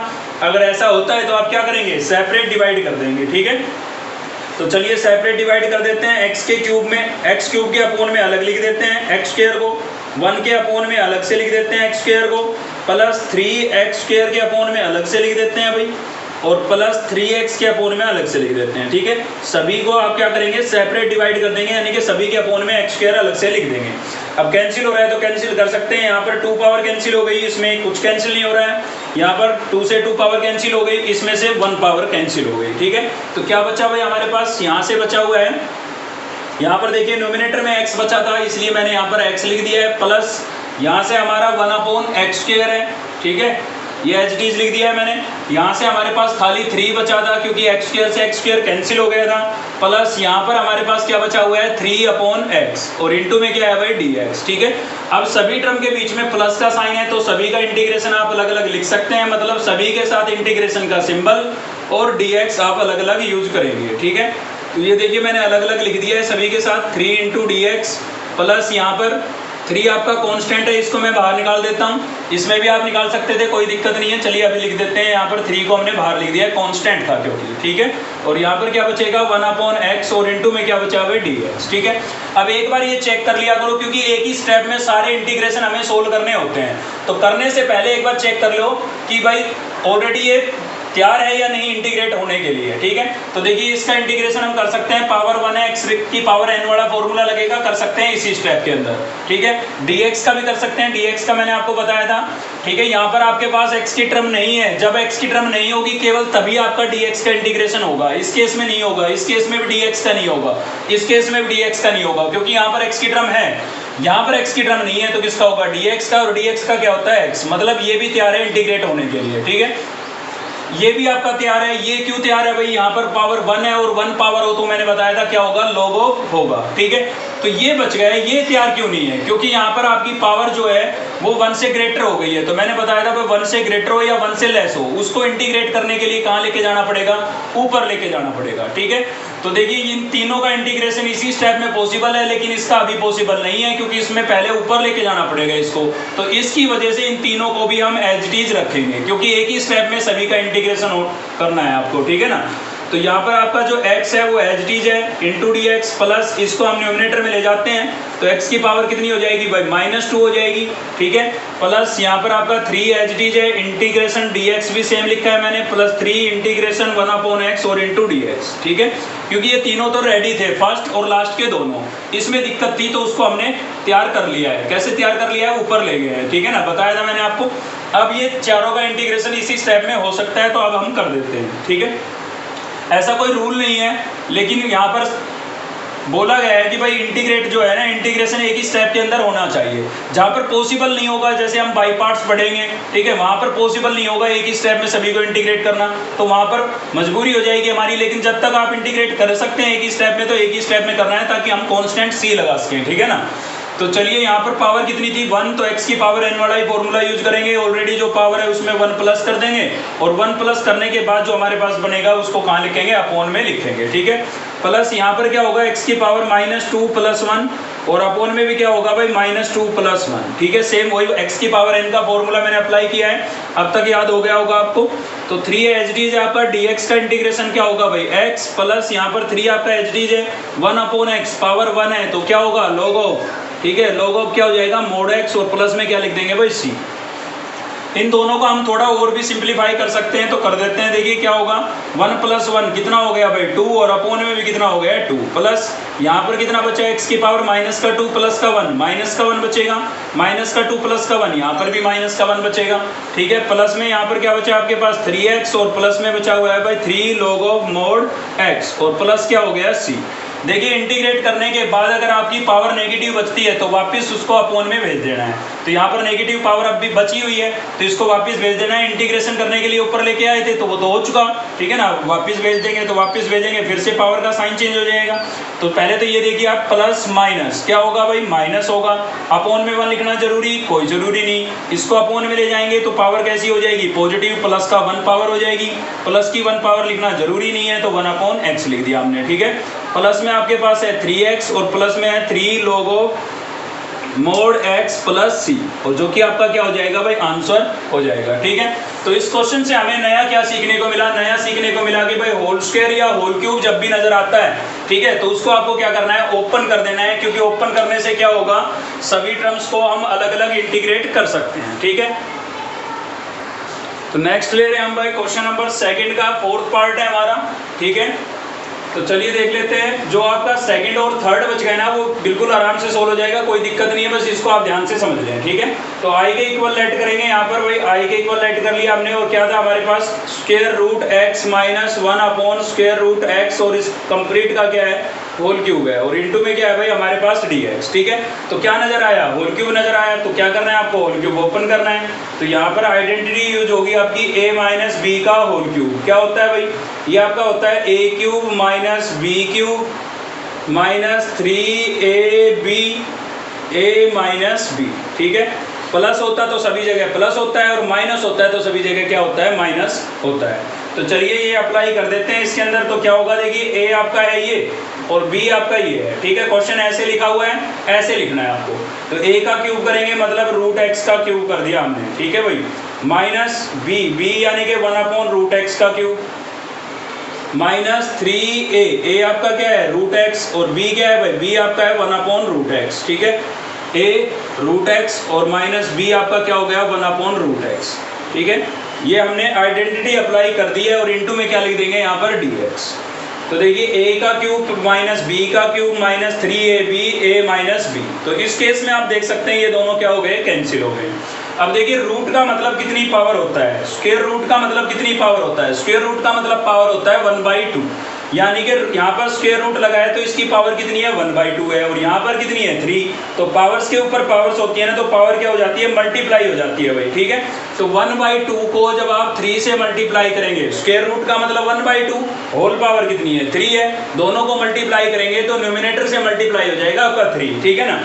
अगर ऐसा होता है तो आप क्या करेंगे, सेपरेट डिवाइड कर देंगे, ठीक है। तो चलिए सेपरेट डिवाइड कर देते हैं। एक्स के क्यूब में, एक्स क्यूब के अपॉन में अलग लिख देते हैं एक्स स्क्वायर को, 1 के अपॉन में अलग से लिख देते हैं एक्स स्क्वायर को, प्लस 3x स्क्वायर के अपॉन में अलग से लिख देते हैं भाई, और प्लस 3x के अपॉन में अलग से लिख देते हैं, ठीक है। सभी को आप क्या करेंगे, सेपरेट डिवाइड कर देंगे, यानी कि सभी के अपॉन में x स्क्वायर अलग से लिख देंगे। अब कैंसिल हो रहा है तो कैंसिल कर सकते हैं। यहाँ पर 2 पावर कैंसिल हो गई, इसमें कुछ कैंसिल नहीं हो रहा है। यहाँ पर 2 से 2 पावर कैंसिल हो गई, इसमें से 1 पावर कैंसिल हो गई, ठीक है। तो क्या बचा भाई हमारे पास, यहाँ से बचा हुआ है, यहाँ पर देखिए नोमिनेटर में x बचा था इसलिए मैंने यहाँ पर x लिख दिया है, प्लस यहाँ से हमारा 1/x स्क्वायर है, ठीक है, ये एच डी लिख दिया है मैंने। यहाँ से हमारे पास खाली 3 बचा था क्योंकि x स्क्वायर से x स्क्वायर कैंसिल हो गया था, प्लस यहाँ पर हमारे पास क्या बचा हुआ है 3/x, और इनटू में क्या है भाई dx, ठीक है। अब सभी टर्म के बीच में प्लस का साइन है तो सभी का इंटीग्रेशन आप अलग अलग लिख सकते हैं, मतलब सभी के साथ इंटीग्रेशन का सिंबल और dx आप अलग अलग यूज करेंगे, ठीक है। तो ये देखिए मैंने अलग अलग लिख दिया है सभी के साथ, 3 × dx, प्लस यहाँ पर 3 आपका कांस्टेंट है, इसको मैं बाहर निकाल देता हूँ, इसमें भी आप निकाल सकते थे, कोई दिक्कत नहीं है। चलिए अभी लिख देते हैं, यहाँ पर 3 को हमने बाहर लिख दिया है, कांस्टेंट था क्योंकि, ठीक है। और यहाँ पर क्या बचेगा 1/x, और इनटू में क्या बचा हुआ है dx, ठीक है। अब एक बार ये चेक कर लिया करो क्योंकि एक ही स्टेप में सारे इंटीग्रेशन हमें सोल्व करने होते हैं, तो करने से पहले एक बार चेक कर लो कि भाई ऑलरेडी ये तैयार है या नहीं इंटीग्रेट होने के लिए, ठीक है। तो देखिए इसका इंटीग्रेशन हम कर सकते हैं, पावर 1x की पावर n वाला फॉर्मूला लगेगा, कर सकते हैं इसी स्टेप के अंदर, ठीक है। dx का भी कर सकते हैं, dx का मैंने आपको बताया था, ठीक है। यहाँ पर आपके पास x की टर्म नहीं है, जब x की टर्म नहीं होगी केवल तभी आपका dx का इंटीग्रेशन होगा, इस केस में नहीं होगा, इस केस में भी dx का नहीं होगा, इस केस में भी dx का नहीं होगा, क्योंकि यहाँ पर x की टर्म है, यहाँ पर x की टर्म नहीं है, तो किसका होगा dx का, और dx का क्या होता है x, मतलब ये भी तैयार है इंटीग्रेट होने के लिए, ठीक है। ये भी आपका तैयार है, ये क्यों तैयार है भाई, यहाँ पर पावर 1 है और 1 पावर हो तो मैंने बताया था क्या होगा, log ऑफ होगा, ठीक है। तो ये बच गया है, ये तैयार क्यों नहीं है, क्योंकि यहाँ पर आपकी पावर जो है वो 1 से ग्रेटर हो गई है, तो मैंने बताया था भाई 1 से ग्रेटर हो या 1 से लेस हो, उसको इंटीग्रेट करने के लिए कहाँ लेके जाना पड़ेगा, ऊपर लेके जाना पड़ेगा, ठीक है। तो देखिए इन तीनों का इंटीग्रेशन इसी स्टेप में पॉसिबल है, लेकिन इसका अभी पॉसिबल नहीं है क्योंकि इसमें पहले ऊपर लेके जाना पड़ेगा इसको, तो इसकी वजह से इन तीनों को भी हम एज इट इज रखेंगे क्योंकि एक ही स्टेप में सभी का इंटीग्रेशन करना है आपको, ठीक है ना। तो यहाँ पर आपका जो x है वो एज इट इज है इंटू dx, प्लस इसको हम न्यूमिनेटर में ले जाते हैं तो x की पावर कितनी हो जाएगी भाई -2 हो जाएगी, ठीक है। प्लस यहाँ पर आपका 3 एज इट इज है, इंटीग्रेशन dx भी सेम लिखा है मैंने, प्लस 3 इंटीग्रेशन 1/x और इंटू dx, ठीक है। क्योंकि ये तीनों तो रेडी थे, फर्स्ट और लास्ट के दोनों, इसमें दिक्कत थी तो उसको हमने तैयार कर लिया है। कैसे तैयार कर लिया है, ऊपर ले गए हैं, ठीक है ना, बताया था मैंने आपको। अब ये चारों का इंटीग्रेशन इसी स्टेप में हो सकता है तो अब हम कर देते हैं, ठीक है। ऐसा कोई रूल नहीं है, लेकिन यहाँ पर बोला गया है कि भाई इंटीग्रेट जो है ना, इंटीग्रेशन एक ही स्टेप के अंदर होना चाहिए। जहाँ पर पॉसिबल नहीं होगा, जैसे हम बाई पार्ट्स पढ़ेंगे, ठीक है, वहाँ पर पॉसिबल नहीं होगा एक ही स्टेप में सभी को इंटीग्रेट करना, तो वहाँ पर मजबूरी हो जाएगी हमारी। लेकिन जब तक आप इंटीग्रेट कर सकते हैं एक ही स्टेप में, तो एक ही स्टेप में करना है ताकि हम कॉन्स्टेंट सी लगा सकें, ठीक है ना। तो चलिए यहाँ पर पावर कितनी थी 1, तो x की पावर n वाला ही फॉर्मूला यूज करेंगे, ऑलरेडी जो पावर है उसमें 1 प्लस कर देंगे, और 1 प्लस करने के बाद जो हमारे पास बनेगा उसको कहाँ लिखेंगे, अपॉन में लिखेंगे, ठीक है। प्लस यहाँ पर क्या होगा x की पावर -2 + 1, और अपॉन में भी क्या होगा भाई -2 + 1, ठीक है। सेम वही x की पावर n का फॉर्मूला मैंने अप्लाई किया है, अब तक याद हो गया होगा आपको। तो 3 एच डी है आपका, dx का इंटीग्रेशन क्या होगा भाई x, प्लस यहाँ पर 3 आपका एच डी है, 1/x पावर 1 है तो क्या होगा log ऑफ, ठीक है। log ऑफ क्या हो जाएगा mod x, और प्लस में क्या लिख देंगे भाई c। इन दोनों को हम थोड़ा और भी सिंप्लीफाई कर सकते हैं, तो कर देते हैं। देखिए क्या होगा, 1 + 1 कितना हो गया भाई 2, और अपोन में भी कितना हो गया 2, प्लस यहाँ पर कितना बचा x की पावर -2 प्लस का 1, माइनस का 1 बचेगा, -2 प्लस का 1, यहाँ पर भी -1 बचेगा। ठीक है, प्लस में यहाँ पर क्या बचा आपके पास 3x, और प्लस में बचा हुआ है भाई 3 log of mod x, और प्लस क्या हो गया c। देखिए इंटीग्रेट करने के बाद अगर आपकी पावर नेगेटिव बचती है तो वापस उसको अपोन में भेज देना है। तो यहाँ पर नेगेटिव पावर अब भी बची हुई है तो इसको वापस भेज देना है। इंटीग्रेशन करने के लिए ऊपर लेके आए थे तो वो तो हो चुका, ठीक है ना, वापस भेज देंगे तो वापस भेजेंगे, फिर से पावर का साइन चेंज हो जाएगा। तो पहले तो ये देखिए आप प्लस माइनस क्या होगा भाई, माइनस होगा। अपोन में 1 लिखना जरूरी, कोई जरूरी नहीं। इसको अपोन में ले जाएंगे तो पावर कैसी हो जाएगी, पॉजिटिव, प्लस का 1 पावर हो जाएगी। प्लस की 1 पावर लिखना जरूरी नहीं है तो 1/x लिख दिया हमने। ठीक है, प्लस में आपके पास है 3x और प्लस में है 3 log of mod x plus c, और जो कि आपका क्या हो जाएगा भाई, आंसर हो जाएगा। ठीक है, तो इस क्वेश्चन से हमें नया क्या सीखने को मिला, नया सीखने को मिला कि भाई होल स्क्वायर या होल क्यूब जब भी नजर आता है, ठीक है, तो उसको आपको क्या करना है, ओपन कर देना है, क्योंकि ओपन करने से क्या होगा, सभी टर्म्स को हम अलग अलग इंटीग्रेट कर सकते हैं। ठीक है, तो नेक्स्ट ले रहे हैं हम भाई क्वेश्चन नंबर 2 का 4th पार्ट है हमारा। ठीक है, तो चलिए देख लेते हैं। जो आपका 2nd और 3rd बच गए ना वो बिल्कुल आराम से सोल्व हो जाएगा, कोई दिक्कत नहीं है, बस इसको आप ध्यान से समझ लें। ठीक है, तो आई के इक्वल लेट करेंगे यहाँ पर भाई, आई के इक्वल लेट कर लिया हमने, और क्या था हमारे पास square root x minus 1 upon square root x, और इस कंप्लीट का क्या है, होल क्यूब है, और इनटू में क्या है भाई हमारे पास dx। ठीक है, तो क्या नजर आया, होल क्यूब नजर आया, तो क्या करना है आपको, होल क्यूब ओपन करना है। तो यहाँ पर आइडेंटिटी यूज होगी आपकी a माइनस बी का होल क्यूब। क्या होता है भाई, ये आपका होता है a cube minus b cube minus 3ab a minus b. ठीक है, प्लस होता तो सभी जगह प्लस होता है, और माइनस होता है तो सभी जगह क्या होता है, माइनस होता है। तो चलिए ये अप्लाई कर देते हैं इसके अंदर। तो क्या होगा, देखिए a आपका है ये और b आपका ये है। ठीक है, क्वेश्चन ऐसे लिखा हुआ है, ऐसे लिखना है आपको। तो a का क्यूब करेंगे मतलब रूट x का क्यूब कर दिया हमने। ठीक है भाई, माइनस b यानी कि 1/√x का क्यूब माइनस 3a आपका क्या है, रूट x, और b क्या है भाई, b आपका है 1/√x। ठीक है, a रूट x और माइनस b आपका क्या हो गया, 1/√x। ठीक है, ये हमने आइडेंटिटी अप्लाई कर दी है, और इनटू में क्या लिख देंगे यहाँ पर dx। तो देखिए a का क्यूब माइनस b का cube minus 3ab a minus b। तो इस केस में आप देख सकते हैं ये दोनों क्या हो गए, कैंसिल हो गए। अब देखिए रूट का मतलब कितनी पावर होता है, स्क्वायर रूट का मतलब कितनी पावर होता है, स्क्वायर रूट का मतलब पावर होता है 1/2, यानी कि यहाँ पर स्क्वायर रूट लगाए तो इसकी पावर कितनी है, 1/2 है, और यहाँ पर कितनी है 3। तो पावर्स के ऊपर पावर्स होती है ना, तो पावर क्या हो जाती है, मल्टीप्लाई हो जाती है भाई। ठीक है, तो 1/2 को जब आप 3 से मल्टीप्लाई करेंगे, स्क्वायर रूट का मतलब 1/2, होल पावर कितनी है 3 है, दोनों को मल्टीप्लाई करेंगे तो न्यूमिनेटर से मल्टीप्लाई हो जाएगा आपका 3। ठीक है ना,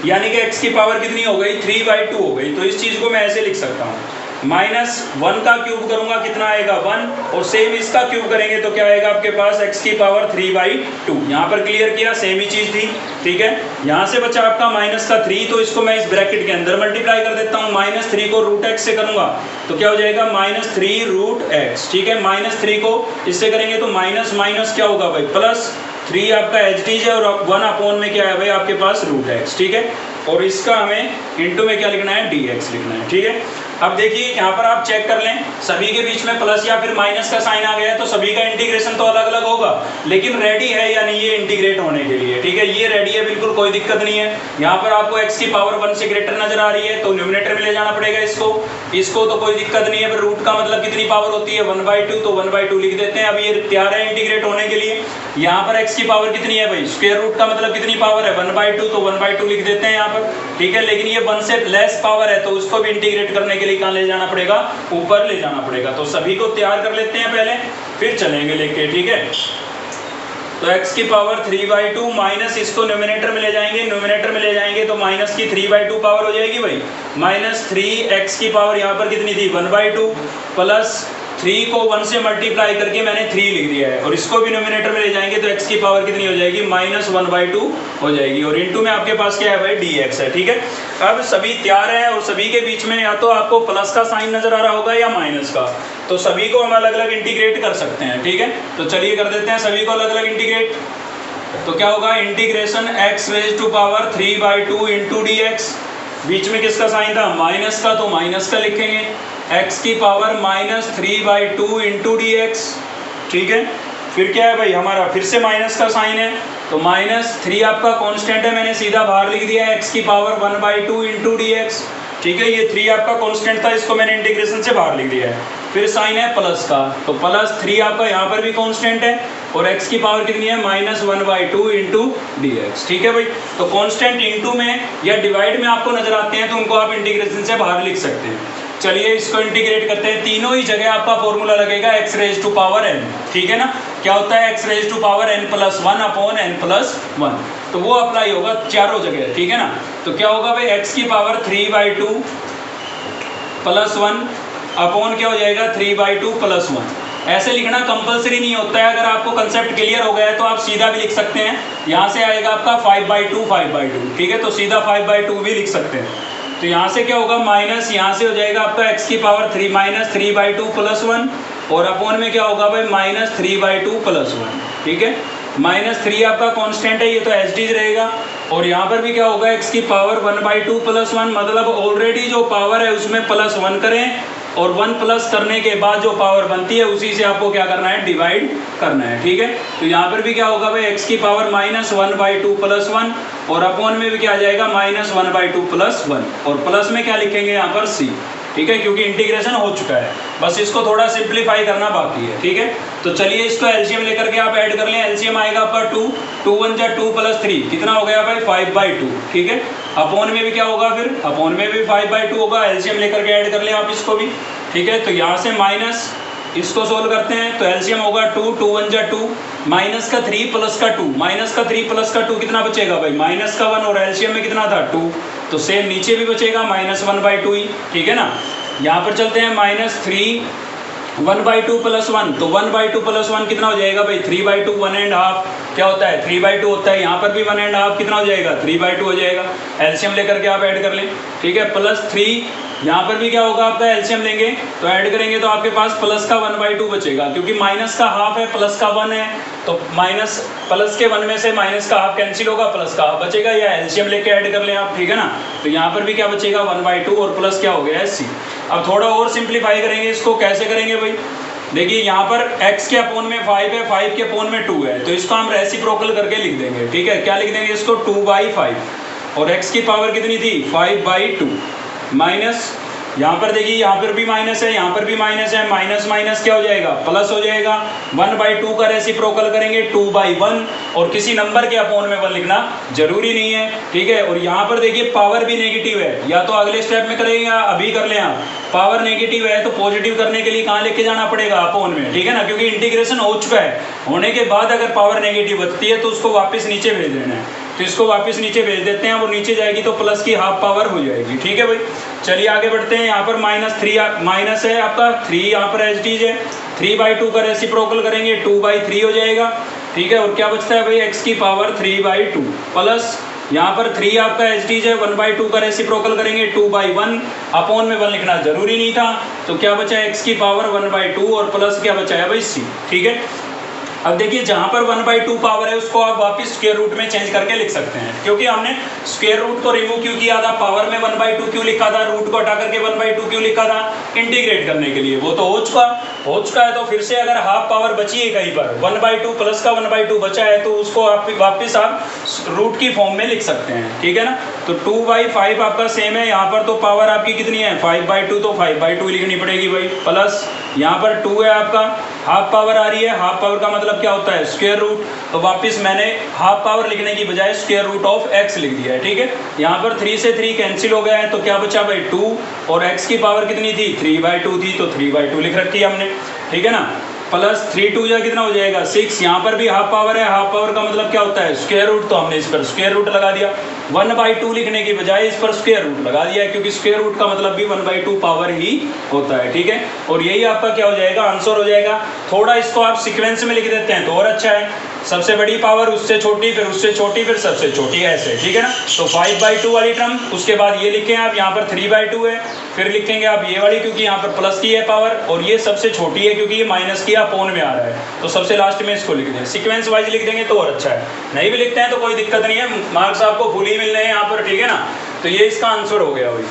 यानी कि x की पावर कितनी हो गई, 3/2 हो गई। तो इस चीज को मैं ऐसे लिख सकता हूँ, -1 का क्यूब करूंगा कितना आएगा 1, और सेम इसका क्यूब करेंगे तो क्या आएगा आपके पास, x की पावर 3/2। यहाँ पर क्लियर किया, सेम ही चीज थी। ठीक है, यहाँ से बचा आपका माइनस का 3, तो इसको मैं इस ब्रैकेट के अंदर मल्टीप्लाई कर देता हूँ। -3 को √x से करूंगा तो क्या हो जाएगा, -3√x। ठीक है, -3 को इससे करेंगे तो माइनस माइनस क्या होगा भाई, प्लस 3 आपका एच है, और 1 में क्या है भाई आपके पास √x। ठीक है, और इसका हमें इनटू में क्या लिखना है, dx लिखना है। ठीक है, अब देखिए यहाँ पर आप चेक कर लें, सभी के बीच में प्लस या फिर माइनस का साइन आ गया है, तो सभी का इंटीग्रेशन तो अलग अलग होगा, लेकिन रेडी है या नहीं ये इंटीग्रेट होने के लिए। ठीक है, ये रेडी है, बिल्कुल कोई दिक्कत नहीं है। यहाँ पर आपको x की पावर 1 से ग्रेटर नजर आ रही है तो न्यूमिनेटर में ले जाना पड़ेगा इसको तो कोई दिक्कत नहीं है। फिर रूट का मतलब कितनी पावर होती है, 1/2, तो 1/2 लिख देते हैं। अब ये तैयार है इंटीग्रेट होने के लिए। यहाँ पर x की पावर कितनी है भाई, स्क्वायर रूट का मतलब कितनी पावर है, 1/2, तो 1/2 लिख देते हैं यहाँ पर। ठीक है, लेकिन ये 1 से लेस पावर है तो उसको भी इंटीग्रेट करने के लिए कहाँ ले जाना पड़ेगा, ऊपर ले जाना पड़ेगा। तो सभी को तैयार कर लेते हैं पहले, फिर चलेंगे लेके। ठीक है, तो x की पावर 3/2 माइनस इसको न्यूमिनेटर में ले जाएंगे, न्यूमिनेटर में ले जाएंगे तो माइनस की 3/2 पावर हो जाएगी भाई, -3x की पावर यहाँ पर कितनी थी 1/2, प्लस 3 को 1 से मल्टीप्लाई करके मैंने 3 लिख दिया है, और इसको भी न्यूमिनेटर में ले जाएंगे तो x की पावर कितनी हो जाएगी, -1/2 हो जाएगी, और इनटू में आपके पास क्या है भाई, dx है। ठीक है, अब सभी तैयार है, और सभी के बीच में या तो आपको प्लस का साइन नजर आ रहा होगा या माइनस का, तो सभी को हम अलग अलग इंटीग्रेट कर सकते हैं। ठीक है, तो चलिए कर देते हैं सभी को अलग अलग इंटीग्रेट। तो क्या होगा, integration x raised to power 3/2 into dx, बीच में किसका साइन था, माइनस का, तो माइनस का लिखेंगे, x की पावर -3/2 इंटू डी एक्स। ठीक है, फिर क्या है भाई हमारा, फिर से माइनस का साइन है, तो -3 आपका कांस्टेंट है, मैंने सीधा बाहर लिख दिया है, x की पावर 1/2 इंटू डी एक्स। ठीक है, ये 3 आपका कांस्टेंट था, इसको मैंने इंटीग्रेशन से बाहर लिख दिया है। फिर साइन है प्लस का, तो +3 आपका यहाँ पर भी कांस्टेंट है, और x की पावर कितनी है, -1/2 इंटू डी एक्स। ठीक है भाई, तो कांस्टेंट इंटू में या डिवाइड में आपको नजर आते हैं तो उनको आप इंटीग्रेशन से बाहर लिख सकते हैं। चलिए इसको इंटीग्रेट करते हैं, तीनों ही जगह आपका फॉर्मूला लगेगा x⁻n। ठीक है ना, क्या होता है x⁻n+1 अपॉन n+1, तो वो अप्लाई होगा चारों जगह। ठीक है ना, तो क्या होगा भाई, x की पावर 3/2 +1 अपॉन क्या हो जाएगा 3/2 +1। ऐसे लिखना कंपलसरी नहीं होता है, अगर आपको कंसेप्ट क्लियर हो गया है तो आप सीधा भी लिख सकते हैं। यहाँ से आएगा आपका 5/2 5/2। ठीक है, तो सीधा 5/2 भी लिख सकते हैं। तो यहाँ से क्या होगा, माइनस यहाँ से हो जाएगा आपका x की पावर 3/2 +1, और अपॉन में क्या होगा भाई -3/2 +1। ठीक है, -3 आपका कांस्टेंट है, ये तो एज डीज रहेगा, और यहाँ पर भी क्या होगा, x की पावर 1/2 +1, मतलब ऑलरेडी जो पावर है उसमें +1 करें, और 1 प्लस करने के बाद जो पावर बनती है उसी से आपको क्या करना है, डिवाइड करना है। ठीक है, तो यहाँ पर भी क्या होगा भाई, x की पावर -1/2 +1, और अपॉन में भी क्या आ जाएगा -1/2 +1, और प्लस में क्या लिखेंगे यहाँ पर c। ठीक है, क्योंकि इंटीग्रेशन हो चुका है, बस इसको थोड़ा सिंप्लीफाई करना बाकी है। ठीक है, तो चलिए इसको एलसीएम लेकर के आप ऐड कर लें। एलसीएम आएगा आपका 2, 2 1 जा 2 + 3 कितना हो गया भाई 5/2। ठीक है, अपॉन में भी क्या होगा, फिर अपॉन में भी 5/2 होगा, एलसीएम लेकर के ऐड कर लें आप इसको भी। ठीक है, तो यहाँ से माइनस इसको सोल्व करते हैं, तो एलसीएम होगा 2, 2 1 जा 2, माइनस का 3 प्लस का 2, माइनस का 3 प्लस का 2 कितना बचेगा भाई माइनस का 1, और एलसीएम में कितना था 2, तो सेम नीचे भी बचेगा -1/2 ही। ठीक है ना, यहाँ पर चलते हैं -3 1/2 + 1, तो 1/2 + 1 कितना हो जाएगा भाई 3/2, 1.5 क्या होता है 3/2 होता है, यहाँ पर भी 1.5 कितना हो जाएगा 3/2 हो जाएगा, एलसीएम लेकर के आप ऐड कर लें। ठीक है, +3 यहाँ पर भी क्या होगा आपका, एलसीएम लेंगे तो ऐड करेंगे तो आपके पास प्लस का 1/2 बचेगा, क्योंकि माइनस का हाफ है प्लस का 1 है, तो माइनस प्लस के 1 में से माइनस का हाफ कैंसिल होगा, प्लस का हाफ बचेगा, या एलसीएम लेके ऐड कर लें आप। ठीक है ना, तो यहाँ पर भी क्या बचेगा 1/2, और प्लस क्या हो गया है c। अब थोड़ा और सिंप्लीफाई करेंगे इसको, कैसे करेंगे भाई, देखिए यहाँ पर x के अपोन में 5 है, 5 के अपोन में 2 है, तो इसको हम रेसिप्रोकल करके लिख देंगे। ठीक है, क्या लिख देंगे इसको 2/5, और x की पावर कितनी थी 5/2, माइनस यहाँ पर देखिए यहाँ पर भी माइनस है, यहाँ पर भी माइनस है, माइनस माइनस क्या हो जाएगा प्लस हो जाएगा, 1/2 का रेसिप्रोकल करेंगे 2/1, और किसी नंबर के अपोन में 1 लिखना जरूरी नहीं है। ठीक है, और यहाँ पर देखिए पावर भी नेगेटिव है, या तो अगले स्टेप में करेंगे या अभी कर लें आप, पावर नेगेटिव है तो पॉजिटिव करने के लिए कहाँ लेके जाना पड़ेगा अपोन में। ठीक है ना, क्योंकि इंटीग्रेशन हो चुका है, होने के बाद अगर पावर नेगेटिव बचती है तो उसको वापस नीचे भेज देना है, तो इसको वापस नीचे भेज देते हैं, वो नीचे जाएगी तो प्लस की हाफ पावर हो जाएगी। ठीक है भाई, चलिए आगे बढ़ते हैं। यहाँ पर -3 माइनस है आपका 3, यहाँ पर एच डीज है, 3/2 का रेसिप्रोकल करेंगे 2/3 हो जाएगा। ठीक है, और क्या बचता है भाई x की पावर 3/2 प्लस यहाँ पर 3 आपका एच डीज है, 1/2 का रेसिप्रोकल करेंगे 2/1, अपोन में 1 लिखना जरूरी नहीं था, तो क्या बचा x की पावर 1/2, और प्लस क्या बचा है भाई c। ठीक है, अब देखिए जहाँ पर 1/2 पावर है उसको आप वापस स्क्वायर रूट में चेंज करके लिख सकते हैं, क्योंकि हमने स्क्वायर रूट को रिमूव क्यों किया था, पावर में 1/2 क्यों लिखा था, रूट को हटा करके 1/2 क्यों लिखा था, इंटीग्रेट करने के लिए, वो तो हो चुका है, तो फिर से अगर हाफ पावर बची है कहीं पर 1/2 प्लस का 1/2 बचा है तो उसको आप वापस आप रूट की फॉर्म में लिख सकते हैं। ठीक है ना, तो 2/5 आपका सेम है, यहाँ पर तो पावर आपकी कितनी है 5/2, तो 5/2 लिखनी पड़ेगी भाई, प्लस यहाँ पर 2 है आपका, हाफ पावर आ रही है, हाफ पावर का मतलब क्या होता है स्क्वायर रूट, तो वापस मैंने हाफ पावर लिखने की बजाय स्क्वायर रूट ऑफ x लिख दिया है। ठीक है, यहाँ पर 3 से 3 कैंसिल हो गया है, तो क्या बचा भाई 2, और x की पावर कितनी थी 3/2 थी, तो 3/2 लिख रखी है हमने। ठीक है ना, प्लस 3 2 जा कितना हो जाएगा 6, यहाँ पर भी हाफ पावर है, हाफ पावर का मतलब क्या होता है स्क्वायर रूट, तो हमने इस पर स्क्वायर रूट लगा दिया, 1/2 लिखने की बजाय इस पर स्क्वायर रूट लगा दिया है, क्योंकि स्क्वायर रूट का मतलब भी 1/2 पावर ही होता है। ठीक है, और यही आपका क्या हो जाएगा आंसर हो जाएगा। थोड़ा इसको आप सीक्वेंस में लिख देते हैं तो और अच्छा है, सबसे बड़ी पावर उससे छोटी, फिर उससे छोटी, फिर सबसे छोटी, ऐसे। ठीक है ना, तो 5/2 वाली टर्म, उसके बाद ये लिखें आप, यहाँ पर 3/2 है, फिर लिखेंगे आप ये वाली, क्योंकि यहाँ पर प्लस की है पावर, और ये सबसे छोटी है क्योंकि ये माइनस की अपोन में आ रहा है, तो सबसे लास्ट में इसको लिख दें, सीक्वेंस वाइज लिख देंगे तो और अच्छा है। नहीं भी लिखते हैं तो कोई दिक्कत नहीं है, मार्क्स आपको फुल ही मिल रहे हैं यहाँ पर। ठीक है ना, तो ये इसका आंसर हो गया भाई।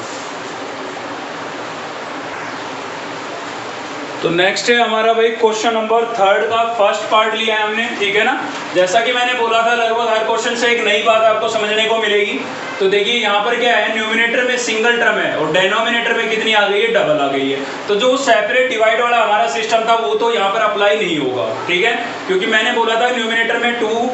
तो नेक्स्ट है हमारा भाई क्वेश्चन नंबर 3 का फर्स्ट पार्ट लिया है हमने, ठीक है ना। जैसा कि मैंने बोला था लगभग हर क्वेश्चन से एक नई बात आपको समझने को मिलेगी। तो देखिए यहाँ पर क्या है, न्यूमिनेटर में सिंगल टर्म है और डेनोमिनेटर में कितनी आ गई है, डबल आ गई है। तो जो सेपरेट डिवाइड वाला हमारा सिस्टम था वो तो यहाँ पर अप्लाई नहीं होगा, ठीक है, क्योंकि मैंने बोला था न्यूमिनेटर में 2